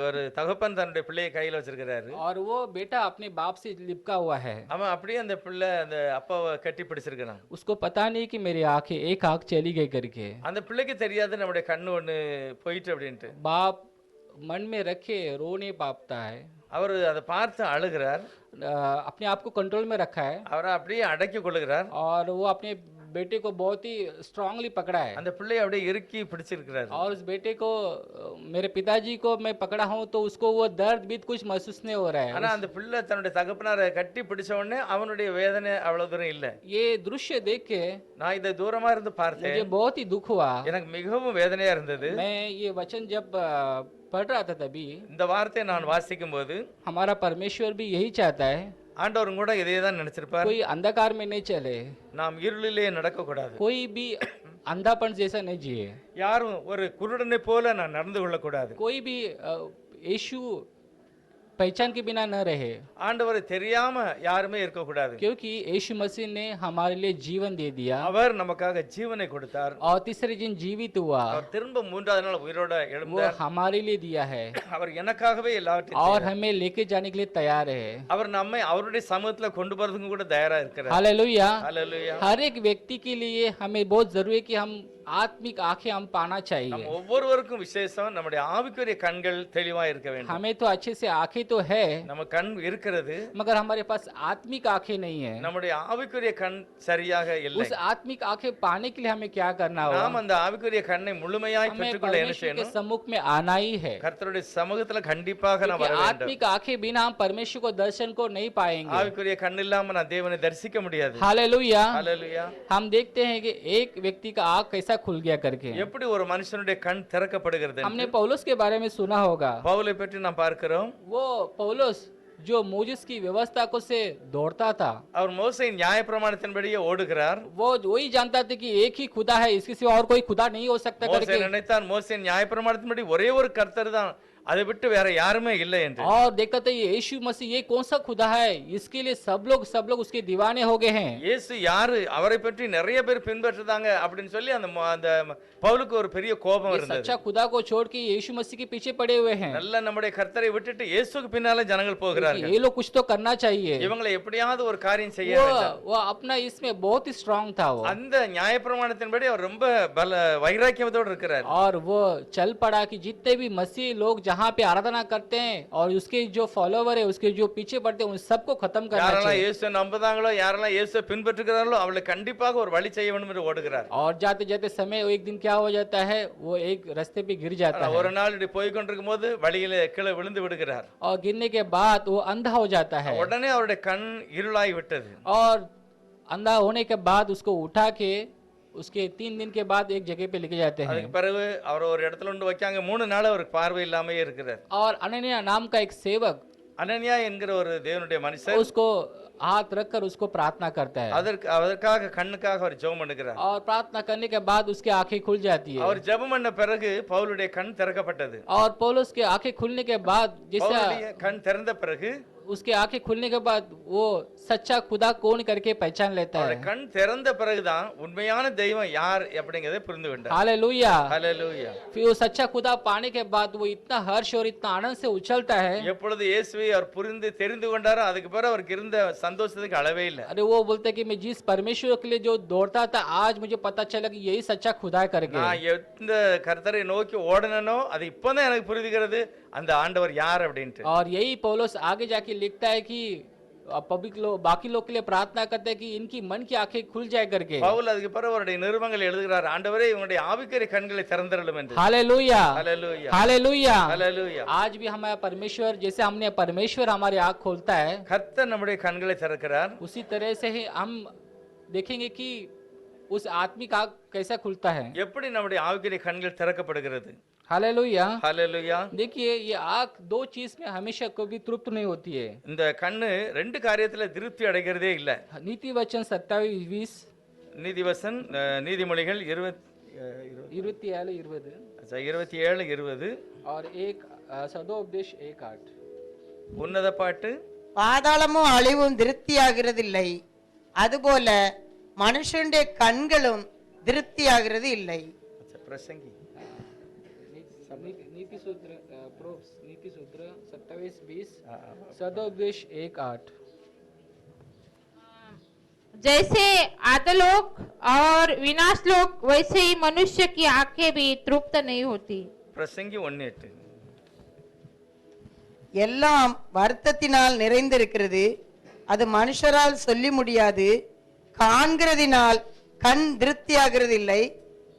ஒரு தகப்பன் தன்னுடைய பிள்ளையை கையில் வச்சிருக்கிறாரு. और वो बेटा अपने बाप से लिपका हुआ है। அவன் அப்படியே அந்த பிள்ளை அந்த அப்பாவை கட்டி பிடிச்சிருக்கிறான். उसको पता नहीं कि मेरी आंखें एक आंख चली गई करके। அந்த பிள்ளைக்கு தெரியாது நம்முடைய கண்ணு ஒன்று போயிட்டு அப்படின்ட்டு. बाप मन में रखे रो नहीं पाता है, அவர் அதை பார்த்து அழுகிறார், अपने आप को कंट्रोल में रखा है அவரை அப்படியே அடக்கி கொள்ளுகிறார், और वो अपने बेटे को बहुत ही स्ट्रांगली पकड़ा है அந்த பிள்ளையை அப்படியே இறுக்கி பிடிச்சிருக்கிறார். और उस बेटे को मेरे पिताजी को मैं पकड़ा हूँ तो उसको वो दर्द भी कुछ महसूस नहीं हो रहा है। ஆனா அந்த பிள்ளை தன்னுடைய தகப்பனாரை கட்டி பிடிச்ச உடனே அவனுடைய வேதனை அவ்வளவு தூரம் இல்ல. ये दृश्य देख के நான் இதை தூரமா இருந்து பார்த்தேன், मुझे बहुत ही दुख हुआ। எனக்கு மிகவும் வேதனையா இருந்தது. मैं ये वचन जब पढ़ रहा था तभी இந்த வார்த்தையை நான் வாசிக்கும் போது हमारा परमेश्वर भी यही चाहता है, ஆண்டவரும் கூட இதே தான் நினைச்சிருப்பார். कोई अंधकार में नहीं चले, நாம் இருளிலே நடக்க கூடாது, कोई भी अंधापन जैसा नहीं जिए, யாரும் ஒரு குருடனை போல நான் நடந்து கொள்ளக்கூடாது. कोई भी यीशु पहचान के बिना न रहे, ஆண்டவரை தெரியாம யாருமே இருக்கக்கூடாது. क्योंकि यीशु मसीह ने हमारे लिए जीवन दे दिया அவர் நமக்காக ஜீவனை கொடுத்தார். और तीसरे दिन जीवित हुआ, அவர் திரும்ப மூன்றாவது நாள் உயிரோட वो எழுந்தார். हमारे लिए दिया है அவர் எனக்காகவே எல்லாவற்றையும் और செய்தார். हमें लेके जाने के लिए तैयार है। அவர் நம்மை அவருடைய சமூகத்துல கொண்டு போறதுக்கு கூட தயாரா இருக்கிறார். हालेलुया। ஹல்லேலூயா. हर एक व्यक्ति के लिए हमें बहुत जरूरी है कि हम आत्मिक आंखें हम पाना நம்ம चाहिए। ஒவ்வொருவருக்கும் விசேஷம் நம்முடைய ஆவிக்குரிய கண்கள் தெளிவா இருக்க வேண்டும். हमें तो अच्छे से आंखें तो है நம்ம கண் இருக்கிறது, मगर हमारे पास आत्मिक आंखें नहीं है। நம்முடைய ஆவிக்குரிய கண் சரியாக இல்லை. उस आत्मिक आंखें पाने के लिए हमें क्या करना நாம் होगा? அந்த ஆவிக்குரிய கண்ணை முழுமையாய் हमें பெற்றுக்கொள்ள என்ன परमेश्वर के செய்யணும்? सम्मुख में आना ही है, கர்த்தருடைய சமூகத்துல கண்டிப்பாக நாம் क्योंकि வர வேண்டும். आत्मिक आंखें बिना हम परमेश्वर को दर्शन को नहीं पाएंगे। ஆவிக்குரிய கண் இல்லாம நான் தேவனை தரிசிக்க முடியாது. हालेलुया। ஹல்லேலூயா. हम देखते हैं कि एक व्यक्ति का आंख कैसा खुल गया करके। எப்படி ஒரு மனுஷனுடைய கண் திறக்கப்படுகிறது? हमने पौलुस के बारे में सुना होगा। பவுலை பற்றி நாம் பார்க்கிறோம். वो पौलुस जो मोजिस की व्यवस्था को से दौड़ता था, அவர் மோசேயின் நியாயப்பிரமாணத்தின்படியே ஓடுகிறார். वो वही जानता था कि एक ही खुदा है, इसके सिवा और कोई खुदा नहीं हो सकता மோசே करके। நினைத்தான் மோசேயின் நியாயப்பிரமாணத்தின்படி ஒரே ஒரு கர்த்தர் தான், அதை விட்டு வேற யாருமே இல்லை என்று. और देखता था ये यीशु मसीह ये कौन सा खुदा है, इसके लिए सब लोग उसके दीवाने हो गए हैं। இயேசு யாரு, அவரை பற்றி நிறைய பேர் பின்பற்றுதாங்க அப்படின்னு சொல்லி அந்த பவுலுக்கு ஒரு பெரிய கோபம் ये இருந்தது. सच्चा खुदा को छोड़ के यीशु मसीह के पीछे पड़े हुए हैं, நல்ல நம்முடைய கர்த்தரை விட்டுட்டு இயேசுக்கு பின்னால ஜனங்கள் போகிறார்கள். ये लोग कुछ तो करना चाहिए। இவங்களை எப்படியாவது ஒரு காரியம் செய்ய वो வேண்டும். वो अपना इसमें बहुत ही स्ट्रांग था वो, அந்த நியாயப்பிரமாணத்தின்படி அவர் ரொம்ப வைராக்கியத்தோடு இருக்கிறார். और वो चल पड़ा कि जितने भी मसीह लोग जहाँ पे आराधना करते हैं और उसके जो फॉलोवर है उसके जो पीछे पड़ते हैं उन सबको खत्म करना யாரெல்லாம் चाहिए। இயேசுவை நம்புதாங்களோ, யாரெல்லாம் இயேசுவை பின்பற்றுகிறார்களோ அவளை கண்டிப்பாக ஒரு வழி செய்ய வேண்டும் என்று ஓடுகிறார். और जाते जाते समय वो एक दिन क्या हो जाता है, वो एक रास्ते पे गिर जाता ஒரு है நாள் இப்படி போய் கொண்டிருக்கும் போது வழியில கீழே விழுந்து விடுகிறார். और गिरने के बाद वो अंधा हो जाता है, உடனே அவருடைய கண் இருளாய் விட்டது. और अंधा होने के बाद उसको उठा के उसके 3 दिन के बाद एक जगह पे लेके जाते हैं। அதுக்கு பிறகு அவர் ஒரு இடத்துல கொண்டு வைக்காங்க. 3 நாள் அவருக்கு பார்வை இல்லாம இருக்கிறார். और अनन्या नाम का एक सेवक அனனியா என்கிற ஒரு தேவனுடைய மனுஷன் उसको हाथ रखकर उसको प्रार्थना करता है, அதற்காக கண்ணுக்காக அவர் ஜெபம் பண்ணுகிறார். और प्रार्थना करने के बाद उसकी आंखें खुल जाती है। அவர் ஜெபம் பண்ண பிறகு பவுலுடைய கண் திறக்கப்பட்டது. और पौलुस के आंखें खुलने के बाद जैसा பவுலுடைய கண் திறந்த பிறகு उसके आंखें खुलने के बाद वो सच्चा खुदा कौन करके पहचान लेता அவருடைய है। கண் திறந்த பிறகுதான் உண்மையான தெய்வம் யார் அப்படிங்கறதை புரிந்து கொண்டார். हालेलुया। ஹல்லேலூயா. फिर वो सच्चा खुदा पाने के बाद वो इतना हर्ष और इतना आनंद से उछलता है। எப்பொழுது இயேசுவை அவர் புரிந்து தெரிந்து கொண்டாரோ அதுக்கு பிறகு அவருக்கு இருந்த சந்தோஷத்துக்கு அளவே இல்லை. अरे वो बोलते हैं कि मैं जिस परमेश्वर के लिए जो दौड़ता था आज मुझे पता चला कि यही सच्चा खुदा है करके। நான் எந்த கர்த்தரை நோக்கி ஓடனோ அது இப்பதான் எனக்கு புரிதுகிறது அந்த ஆண்டவர் யார் அப்படின்ட்டு. और यही पौलुस आगे जाके लिखता है कि पब्लिक लोग बाकी लोग के लिए प्रार्थना करते हैं कि इनकी मन की आंखें खुल जाए करके। பவுல் அதுக்கு பிறகு அவருடைய நிருபங்கள் எழுதுகிறார், ஆண்டவரே இவனுடைய ஆவிக்குரிய கண்களை திறந்தருளும் என்று. हालेलुया। ஹல்லேலூயா. हालेलुया। ஹல்லேலூயா. आज भी हमारा परमेश्वर जैसे हमने परमेश्वर हमारी आंख खोलता है, கர்த்தர் நம்முடைய கண்களை திறக்கிறார். उसी तरह से ही हम देखेंगे कि उस आत्मिक आंख कैसा खुलता है। எப்படி நம்முடைய ஆவிக்குரிய கண்கள் திறக்கப்படுகிறது? हालेलुया। ஹல்லேலூயா. देखिए ये आंख दो चीज में हमेशा कभी तृप्त नहीं होती है। இந்த கண்ணு ரெண்டு காரியத்துல திருப்தி அடைகிறதே இல்ல. नीति वचन 27:20 நீதிவசன் நீதிமொழிகள் 27:20 और एक सदोपदेश 1:8 உன்னத பாட்டு பாதாளமும் அழிவும் திருப்தியாகிறதில்லை, அதுபோல மனுஷனுடைய கண்களும் திருப்தியாகிறது இல்லை. பிரசங்கி नीति सूत्र नीति सूत्र 27:20 सदोपदेश 1:8 जैसे आदलोक और विनाशलोक वैसे ही मनुष्य की आंखें भी तृप्त नहीं होती। பிரசங்கி 1:8 எல்லாம் வருத்தத்தினால் நிறைந்திருக்கிறது. அது மனுஷரால் சொல்லி முடியாது. காண்கிறதினால் கண் திருப்தியாகிறது இல்லை,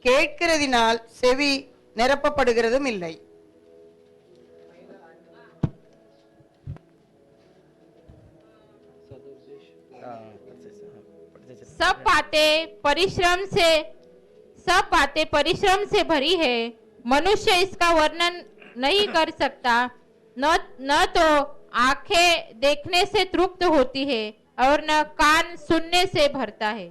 கேட்கிறதினால் செவி நிரப்பப்படுகிறதும் இல்லை. सब बातें परिश्रम से भरी है। मनुष्य इसका वर्णन नहीं कर सकता। न तो आंखें देखने से तृप्त होती है और न कान सुनने से भरता है।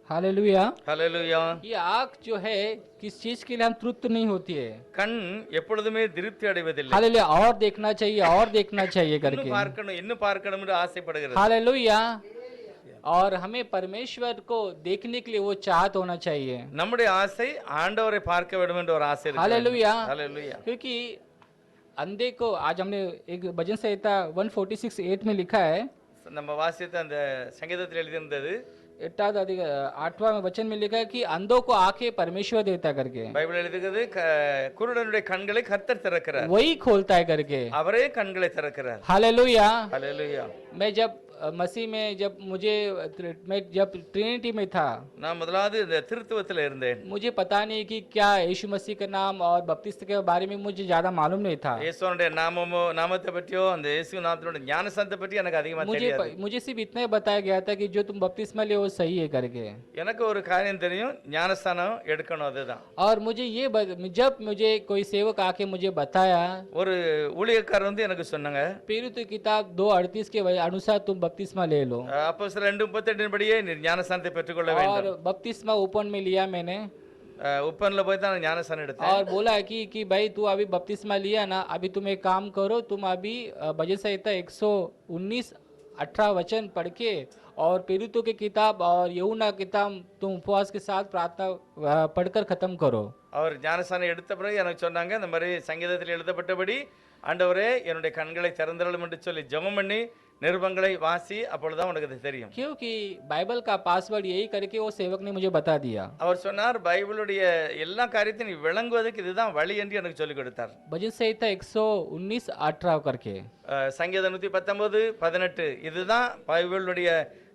हालेलुया। ஹalleluya. ये आँख जो है किस चीज के लिए हम तृप्त नहीं होती है। கண் எப்பொழுதுமே திருப்தி அடைவதில்லை. हालेलुया। और देखना चाहिए और देखना चाहिए करके। இன்னும் பார்க்கணும் என்று ஆசைப்படுகிறது. हालेलुया। और हमें परमेश्वर को देखने के लिए वो चाहत होना चाहिए। நம்முடைய ஆசை ஆண்டவரை பார்க்க வேண்டும் என்ற ஒரு ஆசை இருக்கு. हालेलुया। ஹalleluya. क्योंकि अंधे को आज हमने एक भजन संहिता 146:8 में लिखा है। நம்ம வாசித்த அந்த சங்கீதத்தில் எழுதியிருந்தது 8वां वचन में लिखा है कि अंधों को आंखें परमेश्वर देता करके। பைபிள் எழுதுகிறது குருடனுடைய கண்களை கர்த்தர் திறக்கிறார். वही खोलता है करके। அவரே கண்களை திறக்கிறார். हालेलुया। ஹalleluya. मैं जब मसीह में मैं जब ट्रिनिटी में था, நான் முதலாவது இந்த திருத்துவத்தில் இருந்தேன். मुझे पता नहीं कि क्या यीशु मसीह का नाम और बपतिस्मा के बारे में मुझे ज्यादा मालूम नहीं था। இயேசுவோட நாமத்தை பற்றியோ அந்த இயேசு நாமத்தோட ஞானசாந்தத்தை பற்றி எனக்கு அதிகமா தெரியாது. मुझे सिर्फ इतना ही बताया गया था कि जो तुम बपतिस्मा ले वो सही है करके। எனக்கு ஒரு காரியம் தெரியும், ஞானஸ்தானம் எடுக்கணும், அதுதான். और मुझे जब मुझे कोई सेवक आके मुझे बताया, ஒரு ஊழியக்காரர் வந்து எனக்கு சொன்னாங்க, प्रेरित किताब 2:38 के अनुसार तुम बपतिस्मा ले लो। அப்போஸ்தலர் 2:38 படியே நீ ஞானஸ்தானத்தை பெற்றுக்கொள்ள வேண்டும். और बपतिस्मा ओपन में लिया मैंने। உப்பன்ல போய் தான் ஞானஸ்தானம் எடுத்தேன். और बोला कि भाई तू अभी बपतिस्मा लिया ना, अभी तुम एक काम करो, तुम अभी भजन संहिता 119:18 वचन पढ़ के और प्रेरितों की किताब और यूहन्ना किताब तुम उपवास के साथ प्रार्थना पढ़कर खत्म करो। அவர் ஞானஸ்தானம் எடுத்த பிறகு எனக்கு சொன்னாங்க, இந்த மாதிரி சங்கீதத்தில் எழுதப்பட்டபடி ஆண்டவரே என்னுடைய கண்களை திறந்தருளும் என்று சொல்லி ஜெபம் பண்ணி நிருபங்களை வாசி, அப்பொழுதுதான் உனக்கு அது தெரியும். क्योंकि बाइबल का पासवर्ड यही करके वो सेवक ने मुझे बता दिया। அவர் சொன்னார், பைபிளுடைய எல்லா காரியத்தையும் நீ விளங்குவதற்கு இதுதான் வழி என்று எனக்கு சொல்லிக் கொடுத்தார். भजन संहिता 119:18 करके। சங்கீதம் 119:18 இதுதான் பைபிளுடைய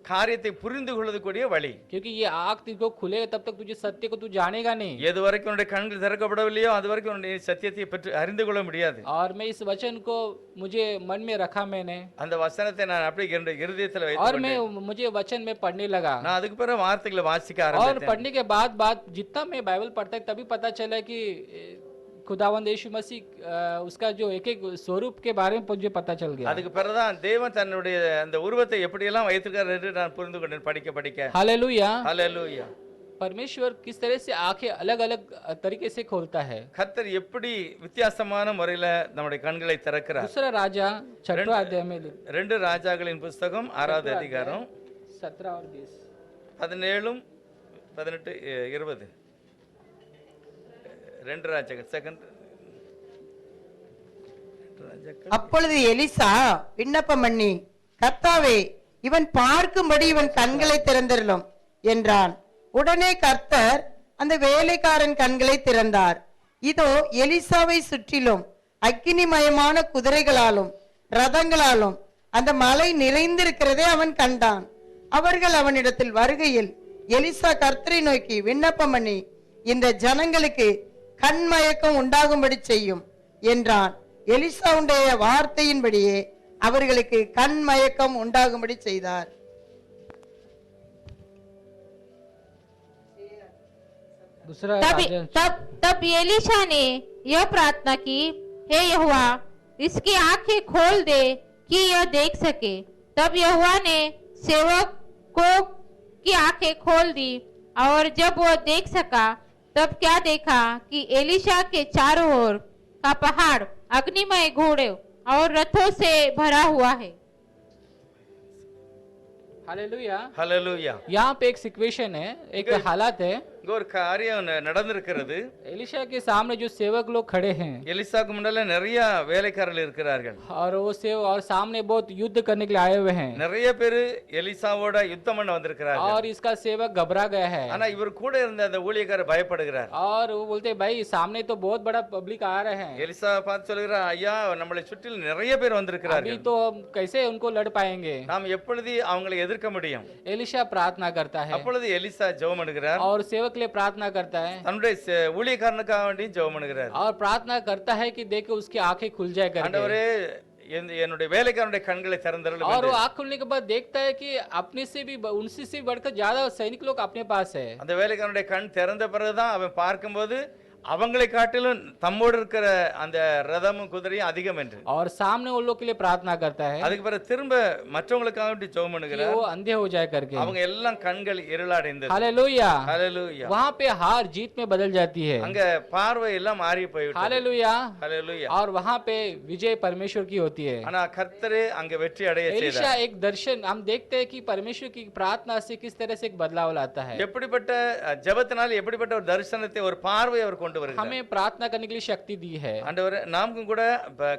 காரியத்தை புரிந்து கொள்ளக்கூடிய வழி. क्योंकि ये आँख तुझको खुलेगा तब तक तुझे सत्य को तू जानेगा नहीं। எது வரைக்கும் உன்னுடைய கண்கள் திறக்கப்படவில்லையோ அது வரைக்கும் உன்னுடைய சத்தியத்தை பற்றி அறிந்து கொள்ள முடியாது. और मैं इस वचन को मुझे मन में रखा मैंने, அந்த வசனத்தை நான் அப்படியே என்னுடைய இருதயத்தில் और मैं வைத்துக்கொண்டேன். मुझे वचन में पढ़ने लगा। நான் அதுக்கு பிறகு வார்த்தைகளை வாசிக்க और ஆரம்பித்தேன். पढ़ने के बाद जितना मैं बाइबल पढ़ता तभी पता चला कि खुदावंद यीशु मसीह उसका जो एक एक स्वरूप के बारे में मुझे पता चल गया। அதுக்கு பிறகுதான் தேவன் தன்னுடைய அந்த உருவத்தை எப்படியெல்லாம் வைத்திருக்கார் என்று நான் புரிந்து கொண்டேன் படிக்க. हालेलुया। ஹalleluya. परमेश्वर किस तरह से आंखें अलग अलग तरीके से खोलता है। கர்த்தர் எப்படி வித்தியாசமான முறையில நம்முடைய கண்களை திறக்கிறார். दूसरा राजा 6वां अध्याय में 2 ராஜாக்களின் புத்தகம் 6வது அதிகாரம் 17 और 20 17 18 20 2 ராஜாக்கள் அப்பொழுது எலிசா விண்ணப்பம் பண்ணி, கர்த்தாவே இவன் பார்க்கும்படி இவன் கண்களை திறந்தருளும் என்றான். உடனே கர்த்தர் அந்த வேலைக்காரன் கண்களை திறந்தார். இதோ எலிசாவை சுற்றிலும் அக்கினிமயமான குதிரைகளாலும் ரதங்களாலும் அந்த மலை நிறைந்திருக்கிறதை அவன் கண்டான். அவர்கள் அவனிடத்தில் வருகையில் எலிசா கர்த்தரை நோக்கி விண்ணப்பம் பண்ணி, இந்த ஜனங்களுக்கு கண்மயக்கம் உண்டாகும்படி செய்யும் என்றான். எலிசாவுடைய வார்த்தையின்படியே அவர்களுக்கு கண்மயக்கம் உண்டாகும்படி செய்தார். दूसरा तब एलीशा ने यह प्रार्थना की, हे यहोवा इसकी आंखें खोल दे कि यह देख सके। तब यहोवा ने सेवकों की आंखें खोल दी और जब वो देख सका तब क्या देखा कि एलीशा के चारों ओर का पहाड़ अग्निमय घोड़े और रथों से भरा हुआ है। हालेलुया। ஹalleluya. यहाँ पे एक सिचुएशन है, एक हालात है। இங்க ஒரு காரியம் நடந்திருக்கிறது. एलिशा के सामने जो सेवक लोग खड़े हैं எலிசாக்கு முன்னால நிறைய வேலைக்காரர்கள் இருக்கிறார்கள். और वो सेवक और सामने बहुत युद्ध करने के लिए आए हुए हैं நிறைய பேரு எலிசாவோட யுத்தம் பண்ண வந்திருக்கிறார்கள். और इसका सेवक घबरा गया है ஆனா இவர் கூட இருந்த அந்த ஊழியக்காரர் பயப்படுகிறார். और वो बोलते हैं, भाई सामने तो बहुत बड़ा पब्लिक आ रहे हैं, எலிசா பார்த்து சொல்கிறார், ஐயா நம்மளை சுற்றிலும் நிறைய பேர் अभी வந்திருக்கிறார்கள், तो हम कैसे उनको लड़ पाएंगे. நாம் எப்பொழுது அவங்களை எதிர்க்க முடியும்? एलिशा प्रार्थना करता है அப்பொழுது எலிசா ஜெபம் பண்ணுகிறார். और सेवक के लिए प्रार्थना करता है தன்னுடைய ஊழியக்காரனுக்காக வேண்டி ஜெபம் பண்ணுகிறார். और प्रार्थना करता है कि देख के उसकी आंखें खुल जाए करके. ஆண்டவரே என்னுடைய வேலைக்காரனுடைய கண்களை திறந்தருளும் और என்று. वो आंख खुलने के बाद देखता है कि अपने से भी उनसे से बढ़कर ज्यादा सैनिक लोग अपने पास है. அந்த வேலைக்காரனுடைய கண் திறந்த பிறகுதான் அவன் பார்க்கும்போது அவங்களை காட்டிலும் தம்மோடு இருக்கிற அந்த ரதமும் குதிரையும் அதிகம் என்று. और सामने उन लोग के लिए प्रार्थना करता है அதுக்கு பிறகு திரும்ப மற்றவங்களுக்காக வேண்டி ஜெபம் कि பண்ணுகிறார். वो अंधे हो जाए करके. அவங்க எல்லாம் கண்கள் இருளடைந்தது. हालेलुया. ஹalleluya. वहाँ पे हार जीत में बदल जाती है. அங்க பார்வை எல்லாம் மாறி போய்விட்டது. हालेलुया. ஹalleluya. और वहाँ पे विजय परमेश्वर की होती है. ஆனா கர்த்தரே அங்க வெற்றி அடைய एलिशा செய்தார். एक दर्शन हम देखते हैं कि परमेश्वर की प्रार्थना से किस तरह से एक बदलाव लाता है. எப்படிப்பட்ட ஜெபத்தினால் எப்படிப்பட்ட ஒரு தரிசனத்தை ஒரு பார்வை அவர் கொண்டு வருகிறார். हमें प्रार्थना करने के लिए शक्ति दी है. ஆண்டவரே நாமக்கும் கூட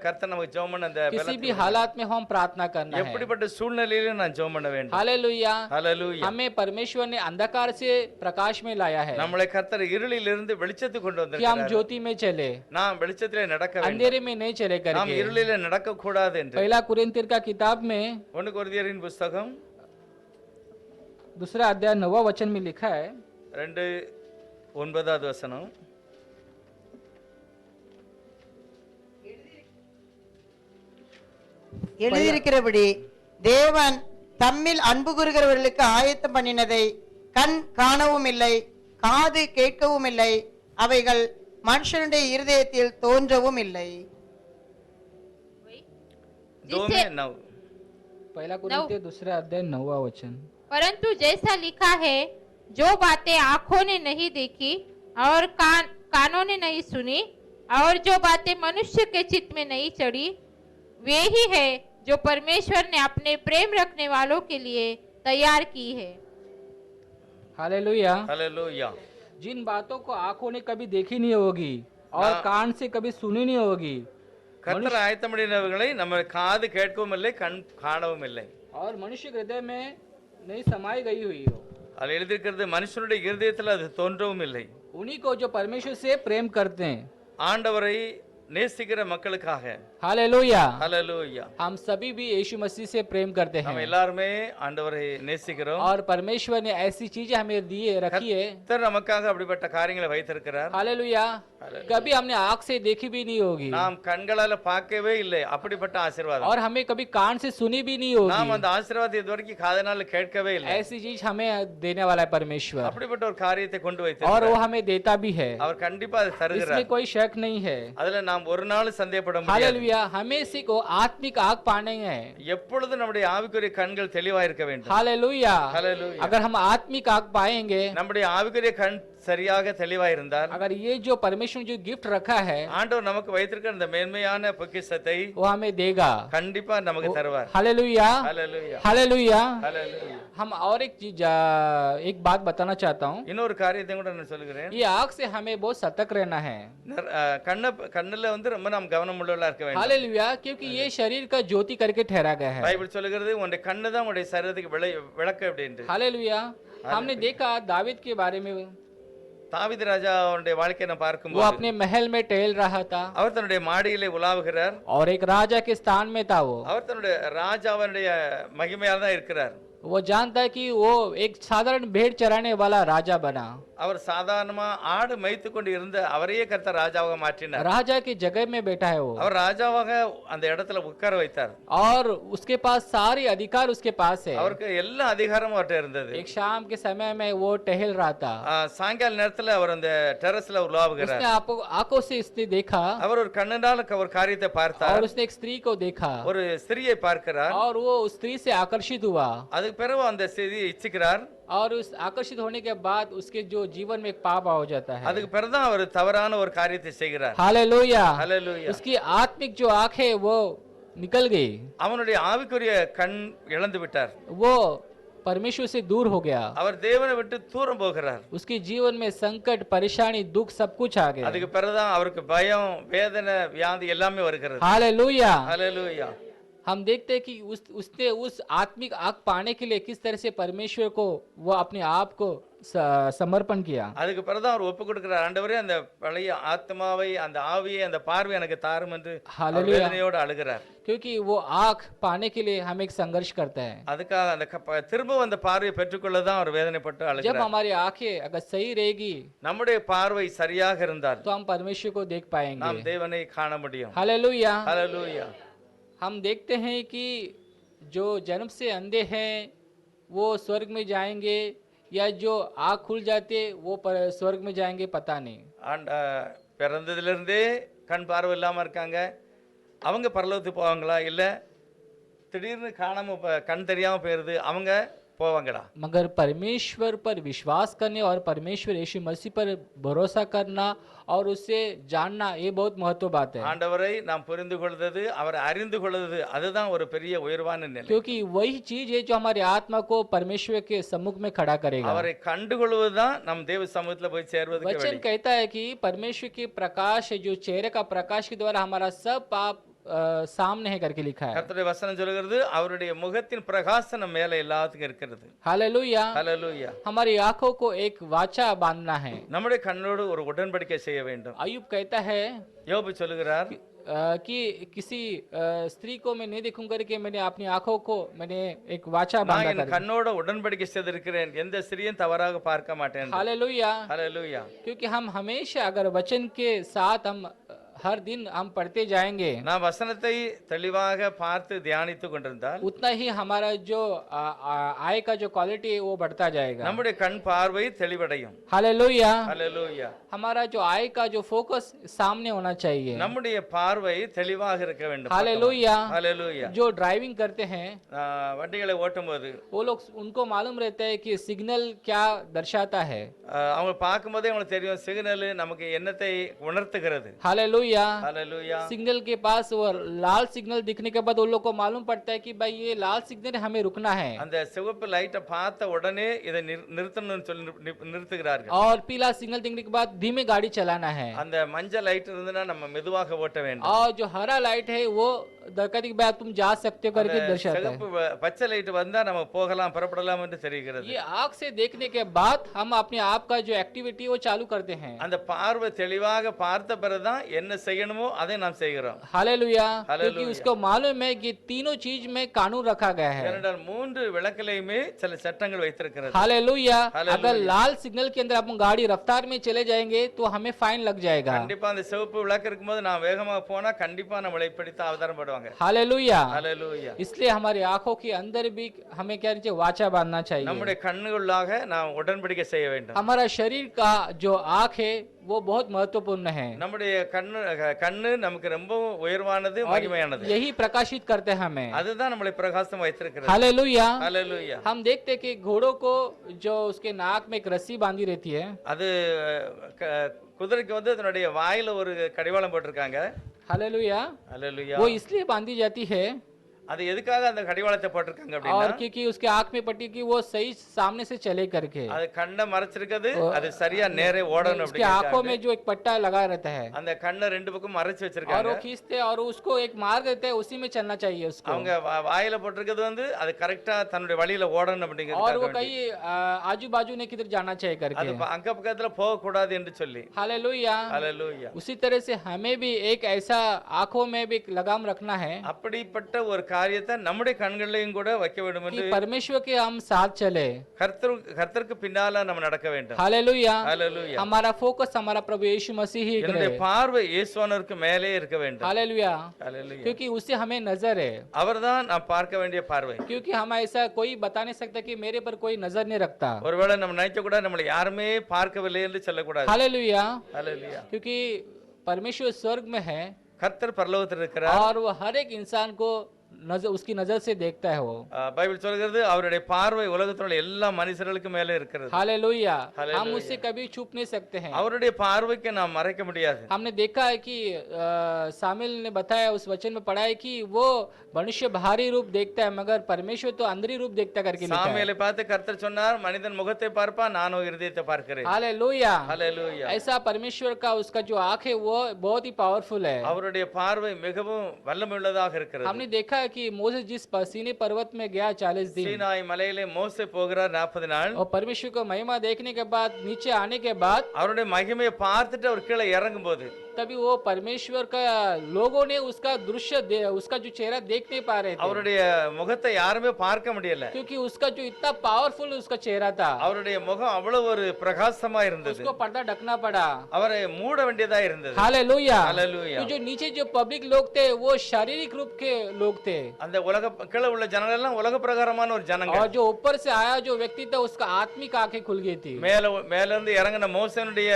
கர்த்தர் நமக்கு ஜெபம் பண்ண அந்த किसी भी हालात में हम प्रार्थना करना है. எப்படிப்பட்ட சூழ்நிலையிலும் நான் ஜெபம் பண்ண வேண்டும். हालेलुया. ஹalleluya. हमें परमेश्वर ने अंधकार से प्रकाश में लाया है நம்மளை கர்த்தர் இருளில் இருந்து வெளிச்சத்துக்கு கொண்டு कि हम வந்திருக்கிறார். ज्योति में चले, நாம் வெளிச்சத்திலே நடக்க வேண்டும். अंधेरे में नहीं चले நாம் करके. இருளிலே நடக்க கூடாது என்று. पहला कुरिन्थियर का किताब में 1 கொரிந்தியரின் புத்தகம் दूसरा अध्याय 9वां वचन में लिखा है 2:9 வசனம். எழுதியிருக்கிறபடி தேவன் தம்மில் அன்பு கூறுகிறவர்களுக்கு ஆயத்தம் பண்ணினதை கண் காணவும் இல்லை, காது கேட்கவும் இல்லை, அவைகள் மனுஷனுடைய இருதயத்தில் தோன்றவும் இல்லை. 2 में 9. पहला कुरिन्थियर दूसरा अध्याय 9वां वचन. परंतु जैसा लिखा है, जो बातें आंखों ने नहीं देखी और कानों ने नहीं सुनी और जो बातें मनुष्य के चित्त में नहीं चढ़ी, वे ही है जो परमेश्वर ने अपने प्रेम रखने वालों के लिए तैयार की है. हालेलुया. ஹalleluya. जिन बातों को आंखों ने कभी देखी नहीं होगी और कान से कभी सुनी नहीं होगी கர்த்தர் ஆயத்தம் பண்ணினவர்களை நம்ம காது கேட்கவும் இல்லை, கண் காணவும் இல்லை. और मनुष्य के हृदय में नहीं समाई गई हुई हो, அது எழுதியிருக்கிறது மனுஷனுடைய இருதயத்தில் அது தோன்றவும் இல்லை. उन्हीं को जो परमेश्वर से प्रेम करते हैं. ஆண்டவரை நேசிக்கிற மக்களுக்காக. हालेलुया. ஹalleluya. हम सभी भी यीशु मसीह से प्रेम करते நம்ம हैं எல்லாருமே ஆண்டவரை நேசிக்கிறோம். और परमेश्वर ने ऐसी चीजें हमें दिए रखी है. கர்த்தர் நமக்காக அப்படிப்பட்ட காரியங்களை வைத்திருக்கிறார். हालेलुया. कभी हमने आंख से देखी भी नहीं होगी நாம் கண்களால பார்க்கவே இல்லை அப்படிப்பட்ட ஆசீர்வாதம். और हमें कभी कान से सुनी भी नहीं நாம் होगी. அந்த ஆசீர்வாதத்தை இதுவரைக்கும் காதனால கேட்கவே இல்லை. ऐसी चीज हमें देने वाला है परमेश्वर அப்படிப்பட்ட ஒரு காரியத்தை கொண்டு और वो வைத்திருக்கிறார். हमें देता भी है. அவர் கண்டிப்பா அதை इसमें தருகிறார். कोई शक नहीं है. அதுல நாம் ஒரு நாள் சந்தேகப்பட முடியாது. हालेलुया. हमें इसी को आत्मिक आंख पाने है. எப்பொழுதும் நம்முடைய ஆவிக்குரிய கண்கள் தெளிவா இருக்க வேண்டும். हालेलुया. ஹalleluya. अगर हम आत्मिक आंख पाएंगे, நம்முடைய ஆவிக்குரிய கண் சரியாக தெளிவா இருந்தால் अगर ये जो परमेश्वर ने जो गिफ्ट रखा है ஆண்டவர் நமக்கு வைத்திருக்கிற அந்த மேன்மையான பொக்கிஷத்தை वो हमें देगा. கண்டிப்பா நமக்கு தருவார். हालेलुया. ஹalleluya. हालेलुया. ஹalleluya. हम और एक चीज एक बात बताना चाहता हूँ. இன்னொரு காரியத்தை கூட நான் சொல்லுகிறேன். ये आंख से हमें बहुत सतर्क रहना है. கண்ணுல வந்து ரொம்ப நாம் கவனம் உள்ளவர்களா இருக்க வேண்டும். हालेलुया. क्योंकि ये शरीर का ज्योति करके ठहरा गया है. பைபிள் சொல்லுகிறது உன்னுடைய கண்ணு தான் உன்னுடைய சரீரத்துக்கு விளக்கு அப்படின்ட்டு. हालेलुया. हमने देखा दावीद के बारे में, தாவீது ராஜா அவருடைய வாழ்க்கையை நான் वो பார்க்கும்போது अपने महल में टहल रहा था அவர் தன்னுடைய மாடியிலே உலாவுகிறார். और एक राजा के स्थान में था. वो அவர் தன்னுடைய ராஜாவனுடைய மகிமையால தான் இருக்கிறார். वो जानता है कि वो एक साधारण भेड़ चराने वाला राजा बना. அவர் சாதாரணமா ஆடு மேய்த்து கொண்டு இருந்த அவரையே கர்த்தர் ராஜாவாக மாற்றினார். राजा की जगह में बैठा है वो அவர் ராஜாவாக அந்த இடத்துல உட்கார வைத்தார். और उसके पास सारे अधिकार उसके पास है. அவருக்கு எல்லா அதிகாரமும் அவர்கிட்ட இருந்தது. एक शाम के समय में वो टहल रहा था. சாயங்கால நேரத்துல அவர் அந்த டெரஸ்ல உலாவுகிறார். उसने आंखों से इसने देखा அவர் ஒரு கண்ணால ஒரு காரியத்தை பார்த்தார். और उसने एक स्त्री को देखा ஒரு ஸ்திரியை பார்க்கிறார். और वो उस स्त्री से आकर्षित हुआ. அதுக்கு பிறகு அந்த ஸ்திரியை இச்சிக்கிறார். और उस आकर्षित होने के बाद उसके जो जीवन में एक पाप हो जाता है. அதுக்கு பிறகு தான் அவர் தவறான ஒரு காரியத்தை செய்கிறார். हालेलुया. ஹalleluya. उसकी आत्मिक जो आंख है वो निकल गई. அவனுடைய ஆவிக்குரிய கண் இழந்து விட்டார். वो परमेश्वर से दूर हो गया, அவர் தேவனை விட்டு தூரம் போகிறார். उसके जीवन में संकट, परेशानी, दुख सब कुछ आ गया। அதுக்கு பிறகுதான் அவருக்கு பயம், வேதனை, வியாதி எல்லாமே வருகிறது. हालेलुया। ஹalleluya. हम देखते हैं कि उसने उस आत्मिक आग पाने के लिए किस तरह से परमेश्वर को वो अपने आप को समर्पण किया। அதுக்கு பிறகுதான் அவர் ஒப்பு கொடுக்கிறார். ஆண்டவரே அந்த பழைய ஆத்மாவை, அந்த ஆவியை, அந்த பார்வை எனக்கு தாரும் என்று அவர் வேதனையோடு அழுகிறார். क्योंकि वो आग पाने के लिए हम एक संघर्ष करते हैं। அதுக்காக அந்த திரும்ப அந்த பார்வையை பெற்றுக்கொள்ள தான் அவர் வேதனைப்பட்டு जब அழுகிறார். हमारी आंखें अगर सही रहेगी நம்முடைய பார்வை சரியாக இருந்தால் तो हम परमेश्वर को देख पाएंगे। நாம் தேவனை காண முடியும். हालेलुया। ஹalleluya. हम देखते हैं कि जो जन्म से अंधे हैं वो स्वर्ग में जाएंगे या जो आँख खुल जाते वो स्वर्ग में जाएंगे, पता नहीं। பிறந்ததிலிருந்தே கண் பார்வை இல்லாம இருக்காங்க, அவங்க பரலோகத்துக்கு போவாங்களா, இல்ல திடீர்னு காணாம கண் தெரியாம போயிருது, அவங்க போவாங்கடா? मगर परमेश्वर पर विश्वास करने और परमेश्वर यीशु मसीह पर भरोसा करना और उसे जानना, ये बहुत महत्व बात है। ஆண்டவரை நாம் புரிந்து கொள்வது, அவரை அறிந்து கொள்வது, அதுதான் ஒரு பெரிய உயர்வான நிலை. क्योंकि वही चीज है जो हमारी आत्मा को परमेश्वर के सम्मुख में खड़ा करेगा। அவரை கண்டுகொள்வதுதான் நம் தேவ சமூகத்துல போய் சேர்வதற்கு वचन वழி. कहता है कि परमेश्वर के प्रकाश है, जो चेहरे का प्रकाश के द्वारा हमारा सब पाप सामने है करके लिखा है। கர்த்தருடைய வசனம் சொல்கிறது அவருடைய முகத்தின் பிரகாசனம் மேல எல்லாத்துக்கும் இருக்கிறது. हालेलुया। ஹalleluya. हमारी आंखों को एक वाचा बांधना है। நம்முடைய கண்ணோடு ஒரு உடன்படிக்கை செய்ய வேண்டும். अय्यूब कहता है யோபு சொல்லுகிறார், कि किसी स्त्री को मैं नहीं देखूं करके मैंने अपनी आंखों को मैंने एक वाचा நான் बांधा என் कर। கண்ணோட உடன்படிக்கை செய்திருக்கிறேன், எந்த ஸ்திரியும் தவறாக பார்க்க மாட்டேன். हालेलुया। ஹalleluya. क्योंकि हम हमेशा अगर वचन के साथ हम हर दिन हम पढ़ते जाएंगे, நான் வசனத்தை தெளிவாக பார்த்து தியானித்துக் கொண்டிருந்தால் उतना ही हमारा जो आय का जो क्वालिटी है वो बढ़ता जाएगा। நம்முடைய கண் பார்வை தெளிவடையும். हालेलुया। ஹalleluya. हमारा जो आय का जो फोकस सामने होना चाहिए। நம்முடைய பார்வை தெளிவாக இருக்க வேண்டும். हालेलुया। ஹalleluya. जो ड्राइविंग करते हैं வண்டிகளை ஓட்டும்போது वो लोग, उनको मालूम रहता है कि सिग्नल क्या दर्शाता है। அவங்க பார்க்கும்போதே அவங்களுக்கு தெரியும் சிக்னல் நமக்கு என்னத்தை உணர்த்துகிறது. हालेलुया। ஹalleluya. सिग्नल के पास वो लाल सिग्नल दिखने के बाद उन लोग को मालूम पड़ता है कि भाई ये लाल सिग्नल हमें रुकना है। அந்த சிவப்பு லைட்டை பார்த்த உடனே இதை நிறுத்தணும்னு சொல்லி நிறுத்துகிறார்கள். और पीला सिग्नल दिखने के बाद धीमे गाड़ी चलाना है। அந்த மஞ்சள் லைட் இருந்ததுன்னா நம்ம மெதுவாக ஓட்ட வேண்டும். और जो हरा लाइट है वो दरकती के बाद तुम जा सकते हो करके दर्शाता है। சிவப்பு பச்சை லைட் வந்தா நம்ம போகலாம், புறப்படலாம் என்று தெரிகிறது. ये आँख से देखने के बाद हम अपने आप का जो एक्टिविटी वो चालू करते हैं। அந்த பார்வை தெளிவாக பார்த்த பிறகுதான் என்ன செய்யணுமோ அதை நாம் செய்கிறோம். हालेलुया। हालेलुया। क्योंकि उसको मालूम है कि तीनों चीज में कानून रखा गया है। ஏனென்றால் மூன்று விளக்கிலையுமே சில சட்டங்கள் வைத்திருக்கிறது. हालेलुया। हालेलुया। अगर लाल सिग्नल के अंदर अपन गाड़ी रफ्तार में चले जाएंगे तो हमें फाइन लग जाएगा। கண்டிப்பா அந்த சிவப்பு விளக்கு இருக்கும்போது நான் வேகமாக போனா கண்டிப்பா நம்மளை பிடித்து அவதாரம் படுவாங்க. हालेलुया। ஹalleluya. इसलिए हमारी आंखों के अंदर भी हमें क्या चाहिए, वाचा बांधना चाहिए। நம்முடைய கண்ணுகளாக நாம் உடன்படிக்கை செய்ய வேண்டும். हमारा शरीर का जो आँख है वो बहुत महत्वपूर्ण है। நம்முடைய கண்ணு நமக்கு ரொம்ப உயர்வானது, और மகிமையானது. यही प्रकाशित करते हैं हमें। அதுதான் நம்மளை பிரகாசம் வைத்திருக்கிறது. हालेलुया। ஹalleluya. हम देखते हैं कि घोड़ों को जो उसके नाक में एक रस्सी बांधी रहती है, அது குதிரைக்கு வந்து அதனுடைய வாயில ஒரு கடிவாளம் போட்டிருக்காங்க. हालेलुया, ஹalleluya. वो इसलिए बांधी जाती है அது எதுக்காக அந்த கடிவாளத்தை போட்டிருக்காங்க और அப்படின்னா क्योंकि उसके आँख में पट्टी की वो सही सामने से चले करके। அது கண்ணை மறைச்சிருக்குது, அது சரியா நேரே ஓடணும் उसके आंखों में அப்படி. जो एक पट्टा लगा रहता है அந்த கண்ணை ரெண்டு பக்கம் மறைச்சு और வச்சிருக்காங்க. वो खींचते और उसको एक मार्ग रहता है, उसी में चलना चाहिए उसको। அவங்க வாயில போட்டிருக்கிறது வந்து அது கரெக்டா தன்னுடைய வழியில ஓடணும் और वो அப்படிங்கிறது. कहीं आजू बाजू ने किधर जाना चाहिए அது करके। அங்க பக்கத்துல போக கூடாது என்று சொல்லி. हालेलुया। ஹalleluya. उसी तरह से हमें भी एक ऐसा आंखों में भी एक लगाम रखना है அப்படிப்பட்ட ஒரு காரியத்தை நம்முடைய கண்களையும் கூட வைக்க வேண்டும் कि என்று परमेश्वर के हम साथ चले। கர்த்தருக்கு பின்னால நம்ம நடக்க வேண்டும். हालेलुया। ஹalleluya. हमारा फोकस हमारा प्रभु यीशु मसीह ही என்னுடைய करे। பார்வை இயேசுவானவருக்கு மேலே இருக்க வேண்டும். हालेलुया। ஹalleluya. क्योंकि उससे हमें नजर है। அவர்தான் நாம் பார்க்க வேண்டிய பார்வை. क्योंकि हम ऐसा कोई बता नहीं सकता कि मेरे पर कोई नजर नहीं रखता। ஒருவேளை நம்ம நினைக்க கூட நம்மளை யாருமே பார்க்கவில்லை என்று சொல்லக்கூடாது. हालेलुया। ஹalleluya. क्योंकि परमेश्वर स्वर्ग में है கர்த்தர் பரலோகத்தில் இருக்கிறார். और वो हर एक इंसान को नजर उसकी नजर से देखता है वो। பைபிள் சொல்கிறது அவருடைய பார்வை உலகத்தில் உள்ள எல்லா மனுஷர்களுக்கும் மேலே இருக்கிறது. हालेलुया, हम हालेलुया। उससे कभी छुप नहीं सकते हैं। அவருடைய பார்வைக்கு நாம் மறைக்க முடியாது. हमने देखा है कि सामिल ने बताया, उस वचन में पढ़ा है कि वो मनुष्य बाहरी रूप देखता है मगर परमेश्वर तो अंदरी रूप देखता करके लिखा है। சாமுவேலை பார்த்து கர்த்தர் சொன்னார், மனிதன் முகத்தை பார்ப்பான், நானோ இருதயத்தை பார்க்கிறேன். हालेलुया, ஹல்லேலூயா. ऐसा परमेश्वर का उसका जो आंख है वो बहुत ही पावरफुल है। அவருடைய பார்வை மிகவும் வல்லமையுள்ளதாக இருக்கிறது. हमने देखा है कि मोसेस जिस सीनै पर्वत में गया 40 दिन சீனாய் மலையிலே மோசே போகிறார் 40 நாள். और परमेश्वर को महिमा देखने के बाद नीचे आने के बाद அவருடைய மகிமையை பார்த்துட்டு அவர் கீழே இறங்கும்போது तभी वो परमेश्वर का लोगों ने उसका दृश्य उसका जो चेहरा देख नहीं पा रहे थे, அவருடைய முகத்தை யாருமே பார்க்க முடியல. क्योंकि उसका जो इतना पावरफुल उसका चेहरा था, அவருடைய முகம் அவ்வளவு ஒரு பிரகாசமா இருந்தது. उसको पर्दा ढकना पड़ा। அவரை மூட வேண்டியதா இருந்தது. Hallelujah, hallelujah. तो जो नीचे जो पब्लिक लोग थे वो शारीरिक रूप के लोग थे, அந்த உலக கீழே உள்ள ஜனங்கள் எல்லாம் உலக பிரகாரமான ஒரு ஜனங்க. और जो ऊपर से आया जो व्यक्ति था उसका आत्मिक आंखें खुल गई थी, மேல இருந்து இறங்கின மோசேனுடைய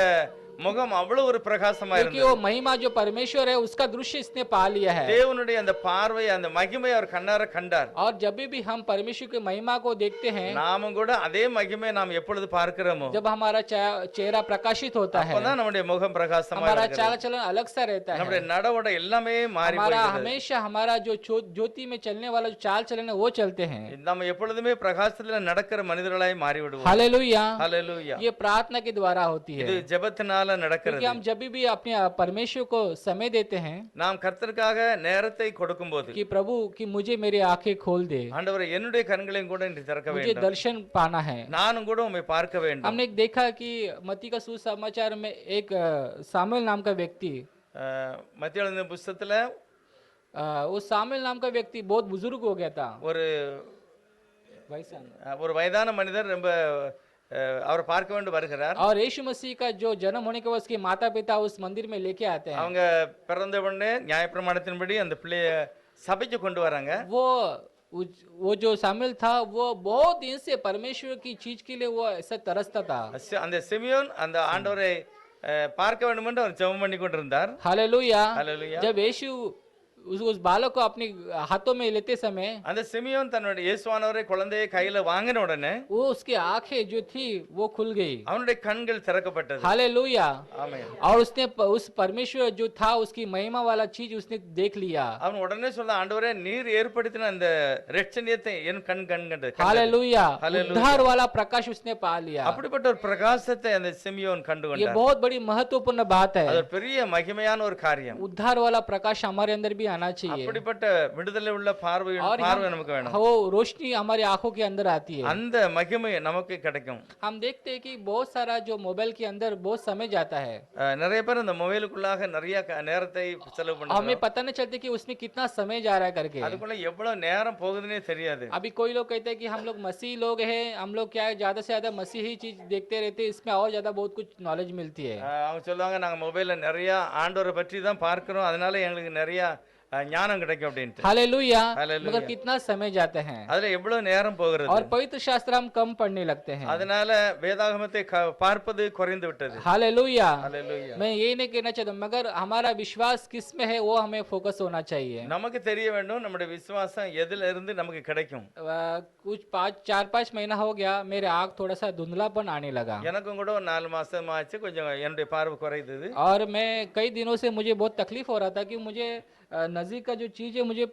முகம் அவ்வளவு ஒரு பிரகாசமா क्योंकि இருந்தது. वो महिमा जो परमेश्वर है उसका दृश्य इसने पा लिया है। தேவனுடைய அந்த பார்வை, அந்த மகிமை அவர் கண்ணார கண்டார். और जब भी हम परमेश्वर की महिमा को देखते हैं, நாமும் கூட அதே மகிமை நாம் எப்பொழுது பார்க்கிறோமோ जब हमारा चेहरा प्रकाशित होता है, அப்பதான் நம்முடைய முகம் பிரகாசமா हमारा இருக்கிறது. चाल चलन अलग सा रहता है, நம்முடைய நடவட எல்லாமே மாறி हमारा போகிறது. हमेशा हमारा जो ज्योति में चलने वाला जो चाल चलन है वो चलते हैं। நம்ம எப்பொழுதுமே பிரகாசத்துல நடக்கிற மனிதர்களாய் மாறி விடுவோம். हालेलुया, ஹல்லேலூயா. ये प्रार्थना के द्वारा होती है, இது ஜெபத்தினால நடக்கிறது. क्योंकि हम जब भी अपने परमेश्वर को समय देते हैं நாம் கர்த்தருக்காக நேரத்தை கொடுக்கும்போது कि प्रभु कि मुझे मेरी आंखें खोल दे, ஆண்டவரே என்னுடைய கண்களையும் கூட இன்று திறக்க मुझे வேண்டும். दर्शन पाना है। நானும் கூட உம்மை பார்க்க வேண்டும். हमने एक देखा कि मत्ती का सुसमाचार में एक सामुएल नाम का व्यक्ति, மத்திய எழுதின புஸ்தகத்துல वो सामुएल नाम का व्यक्ति बहुत बुजुर्ग हो गया था। ஒரு भाई साहब, ஒரு வயதான மனிதர் ரொம்ப அவர் பார்க்க வேண்டும் வருகிறார். और यीशु मसीह का जो जन्म होने के बाद उसके माता पिता उस मंदिर में लेके आते हैं। அவங்க பிறந்த உடனே நியாயப்பிரமாணத்தின்படி அந்த பிள்ளைய சபைக்கு கொண்டு வராங்க. वो जो सामुएल था वो बहुत दिन से परमेश्वर की चीज के लिए वो ऐसा तरसता था। அந்த சிமியோன் அந்த ஆண்டவரை பார்க்க வேண்டும் என்று அவர் ஜெபம் பண்ணி கொண்டிருந்தார். हालेलुया, ஹல்லேலூயா. जब यीशु उस बालक को अपने हाथों में लेते समय அந்த சிமியோன் தன்னுடைய இயேசுவானவரை குழந்தையை கையில வாங்கின உடனே वो उसकी आंखें जो थी वो खुल गई। அவனுடைய கண்கள் திறக்கப்பட்டது. हालेलुया, ஆமென். और उसने उस परमेश्वर जो था उसकी महिमा वाला चीज उसने देख लिया। அவன் உடனே சொல்ல, ஆண்டவரே நீர் ஏற்படுத்தின அந்த இரட்சணியத்தை என் கண் கண்டது. Hallelujah, hallelujah. उद्धार वाला प्रकाश उसने पा लिया। அப்படிப்பட்ட ஒரு பிரகாசத்தை அந்த சிமியோன் கண்டு ये கொண்டார். बहुत बड़ी महत्वपूर्ण बात है। அது ஒரு பெரிய மகிமையான ஒரு காரியம். उद्धार वाला प्रकाश हमारे अंदर भी आना चाहिए, அப்படிப்பட்ட விடுதலை உள்ள பார்வை और நமக்கு வேணும். वो रोशनी हमारी आंखों के अंदर आती है। அந்த மகிமை நமக்கு கிடைக்கும். हम देखते हैं कि बहुत सारा जो मोबाइल के अंदर बहुत समय जाता है, நிறைய பேர் இந்த மொபைலுக்குள்ளாக நிறைய நேரத்தை செலவு हमें பண்றாங்க. पता नहीं चलता कि उसमें कितना समय जा रहा है करके। அதுக்குள்ள எவ்வளவு நேரம் போகுதுன்னே தெரியாது. अभी कोई लोग कहते हैं कि हम लोग मसीह लोग हैं, हम लोग क्या है ज्यादा से ज्यादा मसीही चीज देखते रहते हैं, इसमें और ज्यादा बहुत कुछ नॉलेज मिलती है। அவங்க சொல்லுவாங்க, நாங்க மொபைல்ல நிறைய ஆண்டவரை பற்றி தான் பார்க்கிறோம், அதனால எங்களுக்கு நிறைய ஞானம் கிடைக்கும் அப்படின்ட்டு. Hallelujah, hallelujah. मगर कितना समय जाते हैं, அதுல எவ்வளவு நேரம் போகிறது. और पवित्र शास्त्र हम कम पढ़ने लगते हैं। அதனால வேதாகமத்தை பார்ப்பது குறைந்து விட்டது. हालेलुया, ஹல்லேலூயா. मैं ये नहीं कहना चाहता, मगर हमारा विश्वास किस में है वो हमें फोकस होना चाहिए। நமக்கு தெரிய வேண்டும் நம்முடைய விசுவாசம் எதுல இருந்து நமக்கு கிடைக்கும். कुछ 4-5 महीना हो गया, मेरे आँख थोड़ा सा धुंधलापन आने लगा, எனக்கும் கூட ஒரு 4 மாசம் ஆச்சு கொஞ்சம் என்னுடைய பார்வை குறைந்தது. और मैं कई दिनों से मुझे बहुत तकलीफ हो रहा था कि मुझे नजदीक का जो चीज है मुझे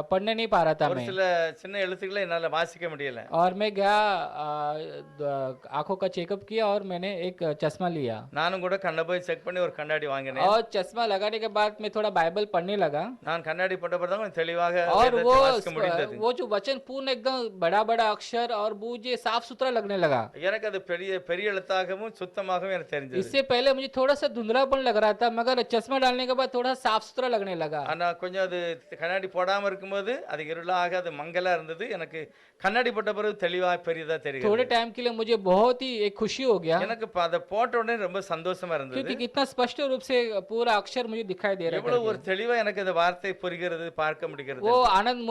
पढ़ने नहीं पा रहा था ஒரு मैं, சில சின்ன எழுத்துக்களை என்னால வாசிக்க முடியல. और मैं गया आंखों का चेकअप किया और मैंने एक चश्मा लिया, நானும் கூட கண்ணை போய் செக் பண்ணி ஒரு கண்ணாடி வாங்கினேன். और चश्मा लगाने के बाद मैं थोड़ा बाइबल पढ़ने लगा, நான் கண்ணாடி போட்ட பிறகு தான் கொஞ்சம் தெளிவாக और வேதத்தை வாசிக்க முடிந்தது. वो जो वचन पूर्ण एकदम बड़ा बड़ा अक्षर और मुझे साफ सुथरा लगने लगा। எனக்கு அது பெரிய பெரிய எழுத்தாகவும் சுத்தமாகவும் எனக்கு தெரிஞ்சது. इससे पहले मुझे थोड़ा सा धुंधलापन लग रहा था, मगर चश्मा डालने के बाद थोड़ा साफ सुथरा लगने लगा। ஆனா கொஞ்சம் அது கண்ணாடி போடாம இருக்கும்போது அது இருளாக அது மங்கலா இருந்தது. எனக்கு கண்ணாடி போட்ட பிறகு தெளிவா பெரியதா தெரியும். थोड़े टाइम के लिए मुझे बहुत ही एक खुशी हो गया, எனக்கு அதை போட்ட உடனே ரொம்ப சந்தோஷமா இருந்தது. क्योंकि कितना स्पष्ट रूप से पूरा अक्षर मुझे दिखाई दे रहा எவ்வளவு है। ஒரு தெளிவா எனக்கு இந்த வார்த்தை புரிகிறது, பார்க்க முடிகிறது. वो आनंद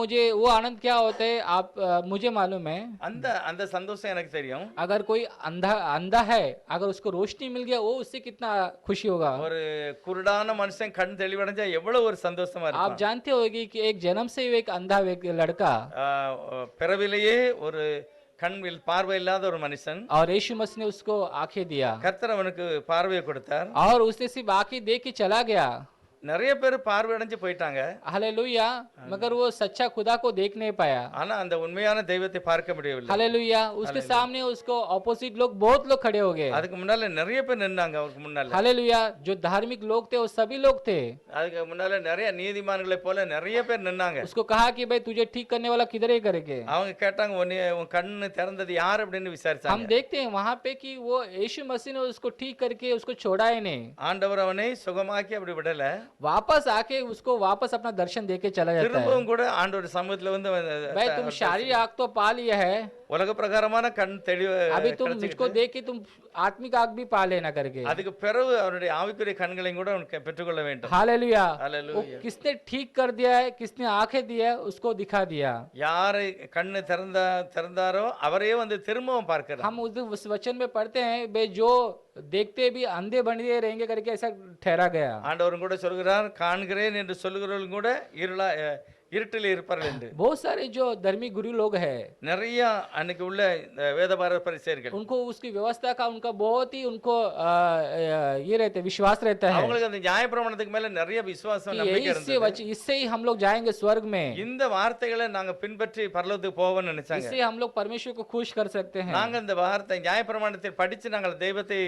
वो आनंद क्या होता है आप मुझे मालूम है। அந்த அந்த சந்தோஷம் எனக்கு தெரியும். अगर कोई अंधा है, अगर उसको रोशनी मिल गया वो उससे कितना खुशी होगा। ஒரு குருடான மனுஷன் கண் தெளிவடைஞ்சா எவ்வளவு ஒரு சந்தோஷமா आप இருக்கும். जानते होगी कि एक जन्म से एक अंधा लड़का பிறவிலேயே ஒரு பார்வை இல்லாத ஒரு மனுஷன், और यीशु मसीह ने उसको आंखें दिया கர்த்தர் அவனுக்கு பார்வையை கொடுத்தார். और उसने सिर्फ आंखें दे के चला गया। நிறைய பேர் பார்வை அடைஞ்சு போயிட்டாங்க, हालेलुया, मगर वो सच्चा खुदा को देख नहीं पाया। ஆனா அந்த உண்மையான தெய்வத்தை பார்க்க முடியவில்லை. हालेलुया, उसके सामने उसको ऑपोजिट लोग बहुत लोग खड़े हो गए। அதுக்கு முன்னால நிறைய பேர் நின்னாங்க அவருக்கு முன்னால. हालेलुया, जो धार्मिक लोग थे वो सभी लोग थे। அதுக்கு முன்னால நிறைய நீதிமான்களை போல நிறைய பேர் நின்னாங்க. उसको कहा कि भाई तुझे ठीक करने वाला किधर है करके। அவங்க கேட்டாங்க, உன் கண்ணு திறந்தது யார் அப்படின்னு हम விசாரிச்சாங்க. देखते हैं वहां पे कि वो यीशु मसीह ने उसको ठीक करके उसको छोड़ा ही नहीं, ஆண்டவர் அவனை சுகமாக்கி அப்படி விடல, वापस आके उसको वापस अपना दर्शन देके चला जाता है। திரும்பவும் கூட ஆண்டவர் சமூகத்துல வந்து भाई तुम शारीरिक आंख तो पा लिया है, உலக பிரகாரமான கண் தெளிவு अभी तुम मुझको देख के तुम आत्मिक आंख भी पा लेना करके। அதுக்கு பிறகு அவருடைய ஆவிக்குரிய கண்களையும் கூட அவனுக்கு பெற்றுக்கொள்ள வேண்டும். Hallelujah, hallelujah. वो किसने ठीक कर दिया है, किसने आंखें दिया है, उसको दिखा दिया। யாரை கண்ணு திறந்தாரோ அவரையே வந்து திரும்பவும் பார்க்கிறார். हम उस वचन में पढ़ते हैं भाई जो देखते भी अंधे बने रहेंगे करके ऐसा ठहरा गया। ஆண்டவரும் கூட சொல்கிறார், காண்கிறேன் என்று சொல்கிறவர்கள் கூட இருட்டில் இருப்பார்கள் என்று. बहुत सारे जो धर्मी गुरु लोग हैं, நிறைய அன்னைக்கு உள்ள வேதபார பரிசேயர்கள், उनको उसकी व्यवस्था का उनका बहुत ही उनको ये रहते विश्वास रहता है அவங்களுக்கு அந்த நியாயப்பிரமாணத்துக்கு மேல நிறைய விசுவாசம் कि நம்பிக்கை இருந்தது. इससे ही हम लोग जाएंगे स्वर्ग में, இந்த வார்த்தைகளை நாங்க பின்பற்றி பரலோகத்துக்கு போவோம்னு நினைச்சாங்க. इससे हम लोग परमेश्वर को खुश कर सकते हैं। நாங்க இந்த வார்த்தை நியாயப்பிரமாணத்தை படிச்சு நாங்கள் தெய்வத்தை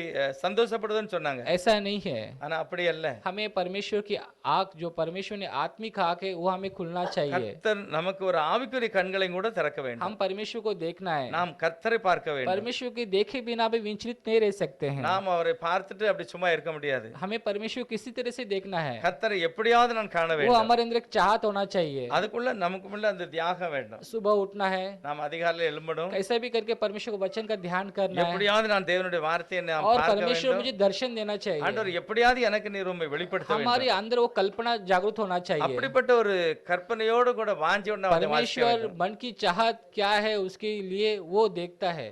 சந்தோஷப்படுதுன்னு சொன்னாங்க. ऐसा नहीं है, ஆனா அப்படி அல்ல. हमें परमेश्वर की आंख, जो परमेश्वर ने आत्मिक आंख है, वो हमें खुलना चाहिए। கர்த்தர் நமக்கு ஒரு ஆவிக்குரிய கண்களை கூட திறக்க வேண்டும். हम परमेश्वर को देखना है, நாம் கர்த்தரை பார்க்க வேண்டும். परमेश्वर के देखे बिना भी विचलित नहीं रह सकते हैं। நாம் அவரை பார்த்துட்டு அப்படி சும்மா இருக்க முடியாது. हमें परमेश्वर किसी तरह से देखना है, கர்த்தரை எப்படியாவது நான் காண वो வேண்டும். हमारे अंदर एक चाहत होना चाहिए। அதுக்குள்ள நமக்குள்ள அந்த தியாகம் வேண்டும். सुबह उठना है, நாம் அதிகாலையில் எழும்பணும். कैसा भी करके परमेश्वर को वचन का ध्यान करना है, எப்படியாவது நான் தேவனுடைய வார்த்தையை நான் और பார்க்க परमेश्वर வேண்டும். मुझे दर्शन देना चाहिए। ஆண்டவர் எப்படியாவது எனக்கு நீர் உம்மை வெளிப்படுத்த வேண்டும். हमारे अंदर वो कल्पना जागृत होना चाहिए। அப்படிப்பட்ட ஒரு கற்பனையோடு கூட வாஞ்சியோடு நான் அதை வாசிக்க परमेश्वर வேண்டும். मन की चाहत क्या है उसके लिए वो देखता है।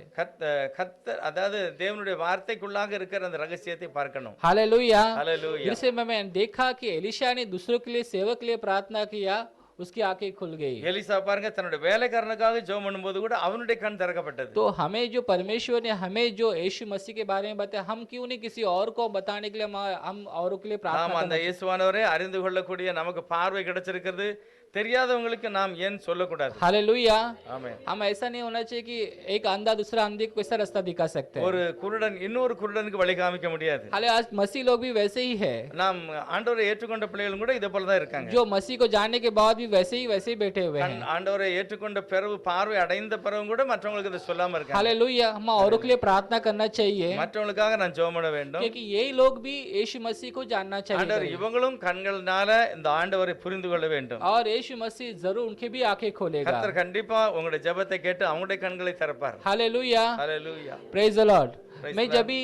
கர்த்தர் அதாவது தேவனுடைய வார்த்தைக்குள்ளாக இருக்கிற அந்த ரகசியத்தை பார்க்கணும். हालेलुया। हालेलुया। फिर से मैंने देखा कि एलिशा ने दूसरों के लिए, सेवक के लिए प्रार्थना किया, उसकी आंखें खुल गई। எலிசா பாருங்க, தன்னுடைய வேலைக்காரனுக்காக ஜெபம் பண்ணும்போது கூட அவனுடைய கண் திறக்கப்பட்டது. तो हमें जो परमेश्वर ने हमें जो यीशु मसीह के बारे में बताया, हम क्यों नहीं किसी और को बताने के लिए हम औरों के लिए நாம் प्रार्थना அந்த இயேசுவானவரை அறிந்து கொள்ளக்கூடிய நமக்கு பார்வை கிடைச்சிருக்கிறது, தெரியாதவங்களுக்கு நாம் ஏன் சொல்லக்கூடாது? हालेलुया। ஆமென். हम ऐसा नहीं होना चाहिए कि एक अंधा दूसरा अंधे को कैसा रास्ता दिखा सकते हैं। ஒரு குருடன் இன்னொரு குருடனுக்கு வழி காமிக்க முடியாது. हाले आज मसीह लोग भी वैसे ही है, நாம் ஆண்டவரை ஏற்றுக்கொண்ட பிள்ளைகளும் கூட இதே போல தான் இருக்காங்க. जो मसीह को जानने के बाद भी वैसे ही बैठे हुए हैं। ஆண்டவரை ஏற்றுக்கொண்ட பிறகு பார்வை அடைந்த பிறகு கூட மற்றவங்களுக்கு இதை சொல்லாம இருக்காங்க. हालेलुया। हम औरों के लिए प्रार्थना करना चाहिए, மற்றவங்களுக்காக நான் ஜெபம் பண்ண வேண்டும். क्योंकि यही लोग भी यीशु मसीह को जानना ஆண்டவர் चाहिए, இவங்களும் கண்கள்னால இந்த ஆண்டவரை புரிந்து கொள்ள வேண்டும். और यीशु मसीह जरूर उनके भी आंखें खोलेगा। கர்த்தர் கண்டிப்பா உங்களுடைய ஜெபத்தை கேட்டு அவங்களுடைய கண்களை திறப்பார். हालेलुया। ஹalleluya. Praise the Lord. Praise मैं the जब भी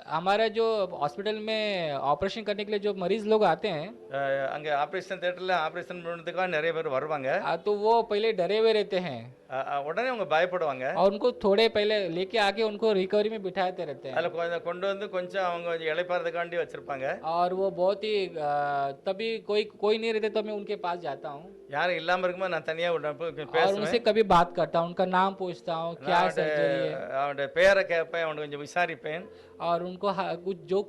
हमारा जो हॉस्पिटल में ऑपरेशन करने के लिए जो मरीज लोग आते हैं, அங்க ஆபரேஷன் தியேட்டர்ல ஆபரேஷன் பண்ணுறதுக்காக நிறைய பேர் வருவாங்க. तो वो पहले डरे हुए रहते हैं, உடனே அவங்க பயப்படுவாங்க. और उनको थोड़े पहले लेके आके उनको रिकवरी में बिठाते रहते हैं, அதுல கொண்டு வந்து கொஞ்சம் அவங்க கொஞ்சம் இளைப்பாறதுக்காண்டி வச்சிருப்பாங்க. और वो बहुत ही तभी कोई नहीं रहते तो मैं उनके पास जाता हूँ, யாரும் இல்லாம இருக்கும்போது நான் தனியா और பேசுவேன். उनसे कभी बात करता हूँ, उनका नाम पूछता हूँ, क्या सर्जरी है, அவனுடைய பேரை கேட்பேன், அவனுக்கு கொஞ்சம் விசாரிப்பேன். और उनको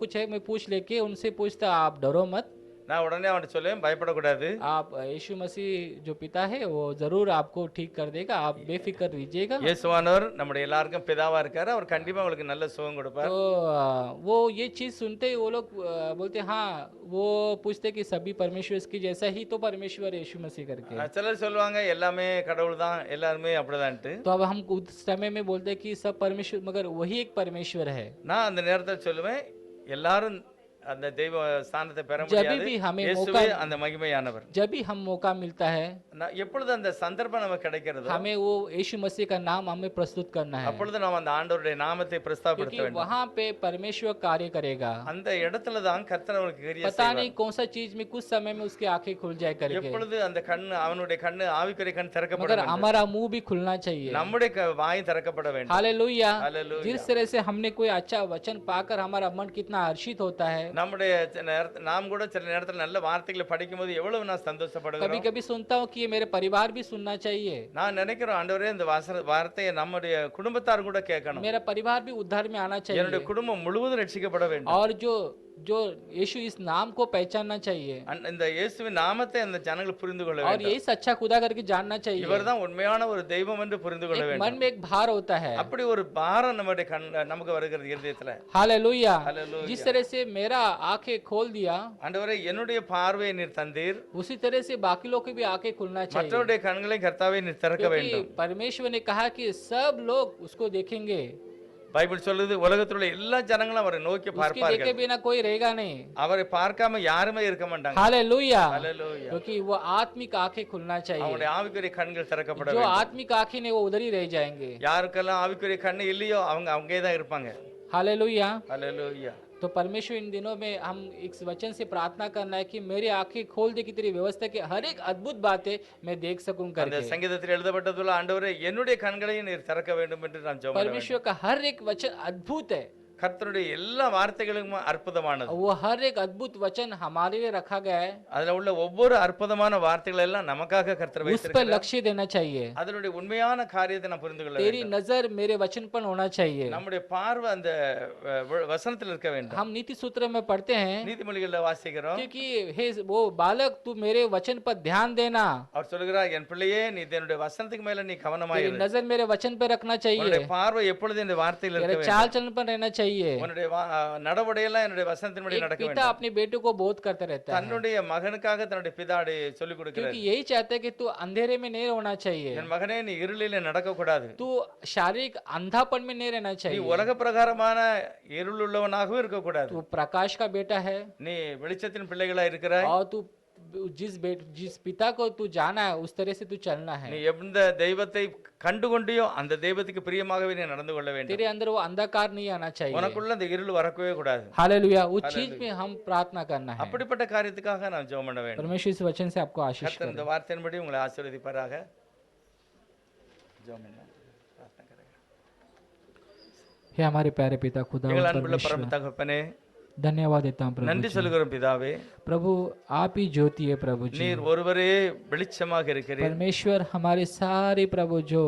कुछ है मैं पूछ लेके उनसे पूछता, आप डरो मत, நான் உடனே அவன்கிட்ட சொல்லுவேன், பயப்படக்கூடாது. आप यीशु मसीह जो पिता है वो जरूर आपको ठीक कर देगा, आप बेफिक्र रहिएगा। இயேசுவானவர் நம்முடைய எல்லாருக்கும் பிதாவா இருக்காரு, அவர் கண்டிப்பா உங்களுக்கு நல்ல சுகம் கொடுப்பார். तो वो ये चीज सुनते ही वो लोग बोलते हाँ, वो पूछते कि सभी परमेश्वर की जैसा ही तो परमेश्वर यीशु मसीह करके। சிலர் சொல்லுவாங்க எல்லாமே கடவுள் தான், எல்லாருமே அப்படிதான்ட்டு. तो अब हम उस समय में बोलते हैं कि सब परमेश्वर, मगर वही एक परमेश्वर है। நான் அந்த நேரத்தில் சொல்லுவேன், எல்லாரும் அந்த தெய்வ ஸ்தானத்தை பெற जब முடியாது, भी हमें இயேசுவே मौका அந்த மகிமையானவர். जब भी हम मौका मिलता है, எப்பொழுது அந்த சந்தர்ப்பம் நமக்கு கிடைக்கிறதோ हमें वो यीशु मसीह का नाम हमें प्रस्तुत करना है, அப்பொழுது நாம் அந்த ஆண்டவருடைய நாமத்தை பிரஸ்தாபப்படுத்த क्योंकि வேண்டும். वहाँ पे परमेश्वर कार्य करेगा। அந்த இடத்துல தான் கர்த்தர் அவனுக்கு கிரியை पता செய்வார். नहीं कौन सा चीज में कुछ समय में उसकी आंखें खुल जाए करके, எப்பொழுது அந்த கண்ணு, அவனுடைய கண்ணு, ஆவிக்குரிய கண் திறக்கப்பட मगर வேண்டும். हमारा मुंह भी खुलना चाहिए। நம்முடைய வாய் திறக்கப்பட வேண்டும். हालेलुया। हालेलुया। जिस तरह से हमने कोई अच्छा वचन पाकर हमारा मन कितना हर्षित होता है, நம்முடைய நாம் கூட சில நேரத்தில் நல்ல வார்த்தைகளை படிக்கும்போது எவ்வளவு நான் कभी சந்தோஷப்படுகிறோம். कभी सुनता हूँ कि ये मेरे परिवार भी सुनना चाहिए, நான் நினைக்கிறோம் ஆண்டவரே இந்த வார்த்தையை நம்முடைய குடும்பத்தார் கூட கேட்கணும். मेरा परिवार भी उद्धार में आना என்னுடைய चाहिए, குடும்பம் முழுவதும் ரட்சிக்கப்பட வேண்டும். और जो जो यीशु इस नाम को पहचानना चाहिए, இந்த இயேசுவின் நாமத்தை அந்த ஜனங்கள் புரிந்து கொள்ள और வேண்டும். यही सच्चा खुदा करके जानना चाहिए। இவர்தான் உண்மையான ஒரு தெய்வம் என்று புரிந்து கொள்ள एक मन வேண்டும். में एक भार होता है। அப்படி ஒரு பாரம் நம்முடைய நமக்கு வருகிறது இருதயத்துல. हालेलुया। हालेलुया। जिस तरह से मेरा आंखें खोल दिया, ஆண்டவரே என்னுடைய பார்வையை நீர் தந்தீர், उसी तरह से बाकी लोग की भी आंखें खुलना चाहिए, மற்றவருடைய கண்களை கர்த்தாவே நீர் திறக்க क्योंकि வேண்டும். परमेश्वर ने कहा कि सब लोग उसको देखेंगे, பைபிள் சொல்லுது உலகத்தில் உள்ள எல்லா ஜனங்களும் அவரை நோக்கி उसके देखे பார்ப்பார்கள். बिना कोई रहेगा नहीं। அவரை பார்க்காம யாருமே இருக்க மாட்டாங்க. हालेलुया। हालेलुया। क्योंकि वो आत्मिक आंखें खुलना चाहिए, அவங்களுடைய ஆவிக்குரிய கண்கள் திறக்கப்பட जो வேண்டும். आत्मिक आंखें ने वो उधर ही रह जाएंगे। யாருக்கெல்லாம் ஆவிக்குரிய கண்ணு இல்லையோ அவங்க அங்கேயே தான் இருப்பாங்க. हालेलुया। ஹalleluya. तो परमेश्वर इन दिनों में हम इस वचन से प्रार्थना करना है कि मेरी आंखें खोल दे कि तेरी व्यवस्था की हर एक अद्भुत बातें मैं देख सकूं அந்த करके। சங்கீதத்தில் எழுதப்பட்டதுல ஆண்டவரே என்னுடைய கண்களையும் நீர் திறக்க வேண்டும் என்று நான் ஜெபம் பண்ணுவேன். परमेश्वर का हर एक वचन अद्भुत है, கர்த்தருடைய எல்லா வார்த்தைகளும் அற்புதமானது. वो हर एक अद्भुत वचन हमारे लिए रखा गया है, அதுல உள்ள ஒவ்வொரு அற்புதமான வார்த்தைகள் எல்லாம் நமக்காக கர்த்தர் उस पर வைத்திருக்கிறார். लक्ष्य देना चाहिए। அதனுடைய உண்மையான காரியத்தை நான் புரிந்து கொள்ள तेरी வேண்டும். नजर मेरे वचन पर होना चाहिए। நம்முடைய பார்வை அந்த வசனத்தில் இருக்க வேண்டும். हम नीति सूत्र में पढ़ते हैं நீதிமொழிகள்ல வாசிக்கிறோம். क्योंकि हे वो बालक तू मेरे वचन पर ध्यान देना, அவர் சொல்லுகிறார் என் பிள்ளையே நீ என்னுடைய வசனத்துக்கு மேல நீ கவனமாய் तेरी இரு. नजर मेरे वचन पर रखना चाहिए, உன்னுடைய பார்வை எப்பொழுதும் இந்த வார்த்தையில் तेरे இருக்க चाल வேண்டும். चलन पर रहना चाहिए। உன்னுடைய நடவடிக்கையெல்லாம் என்னுடைய வசனத்தின்படி एक நடக்க पिता வேண்டும். अपने बेटे को बोध करता रहता है, தன்னுடைய மகனுக்காக தன்னுடைய பிதாடி சொல்லிக் क्योंकि கொடுக்கிறார். यही चाहता है कि तू अंधेरे में नहीं होना चाहिए, என் மகனே நீ இருளிலே நடக்க கூடாது. तू शारीरिक अंधापन में नहीं रहना நீ चाहिए, உலக பிரகாரமான இருள் உள்ளவனாகவும் இருக்க கூடாது. तू प्रकाश का बेटा है, நீ வெளிச்சத்தின் பிள்ளைகளா இருக்கிறாய். और तू जिस पिता को तू जाना है उस तरह से तू चलना நீ है। எந்த தெய்வத்தை கண்டுகொண்டியோ அந்த தெய்வத்துக்கு பிரியமாகவே நீ நடந்து கொள்ள வேண்டும். तेरे अंदर वो अंधकार नहीं आना चाहिए। உனக்குள்ள அந்த இருள் வரவே கூடாது. हालेलुया। उस चीज में हम प्रार्थना करना है। அப்படிப்பட்ட காரியத்துக்காக நான் ஜெபம் பண்ண வேண்டும். परमेश्वर इस वचन से आपको आशीष கர்த்தர் இந்த करे। வார்த்தையின்படி உங்களை ஆசீர்வதிப்பாராக. ஜெபம் பண்ணுங்க. பிரார்த்தனை கருங்க. हे हमारे प्यारे पिता खुदा எங்கள் और அன்புள்ள परमेश्वर, பரம தகப்பனே धन्यवाद देता हूँ प्रभु நன்றி जी। சொல்லுகிறோம் பிதாவே. प्रभु आप ही ज्योति है प्रभु जी। நீர் ஒருவரே வெளிச்சமாக இருக்கிறீர். परमेश्वर हमारे सारे प्रभु जो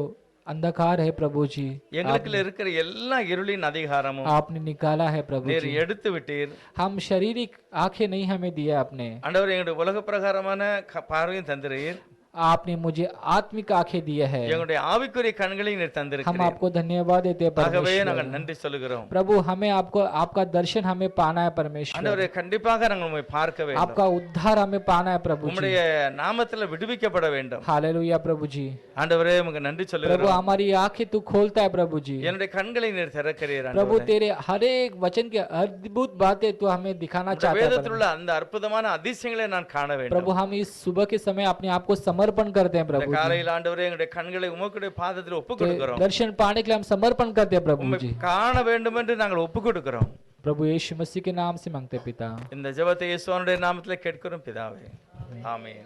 अंधकार है प्रभु जी, எங்களுக்குள்ள இருக்கிற எல்லா இருளின் அதிகாரமும் आपने निकाला है प्रभु நீர் जी। எடுத்து விட்டீர். हम शारीरिक आंखें नहीं हमें दिया आपने, ஆண்டவர் எங்களுடைய உலக பிரகாரமான பார்வையும் தந்திரீர். आपने मुझे आत्मिक आंखें दिए है। எங்களுடைய ஆவிக்குரிய கண்களையும் நீர் हम தந்திருக்கிறீர். आपको धन्यवाद देते हैं ஆகவே परमेश्वर। நாங்கள் நன்றி சொல்லுகிறோம். प्रभु हमें आपको आपका दर्शन हमें पाना है परमेश्वर, ஆண்டவரே கண்டிப்பாக நாங்கள் உம்மை பார்க்க வேண்டும். आपका उद्धार हमें पाना है प्रभु जी। உம்முடைய நாமத்தில் விடுவிக்கப்பட வேண்டும். हालेलुया प्रभु जी। ஆண்டவரே உமக்கு நன்றி प्रभु சொல்லுகிறோம். हमारी आंखें तू खोलता है प्रभु जी। என்னுடைய கண்களை நீர் திறக்கிறீர். प्रभु ஆண்டவரே तेरे हर एक वचन के अद्भुत बातें तू हमें दिखाना உம்முடைய चाहता है வேதத்தில் உள்ள அந்த அற்புதமான அதிசயங்களை நான் காண வேண்டும். प्रभु। हम इस सुबह के समय अपने आप को समर्पण करते हैं இந்த प्रभु जी। காலையில் ஆண்டவரே எங்களுடைய கண்களை உமக்குடைய பாதத்தில் ஒப்புக் तेरे கொடுக்கிறோம். दर्शन पाने के लिए हम समर्पण करते हैं प्रभु உம்மை जी। காண வேண்டும் என்று நாங்கள் ஒப்புக் கொடுக்கிறோம். प्रभु यीशु मसीह के नाम से मांगते हैं पिता। இந்த ஜெபத்தை இயேசுவினுடைய நாமத்தில் கேட்கிறோம் பிதாவே. ஆமென்.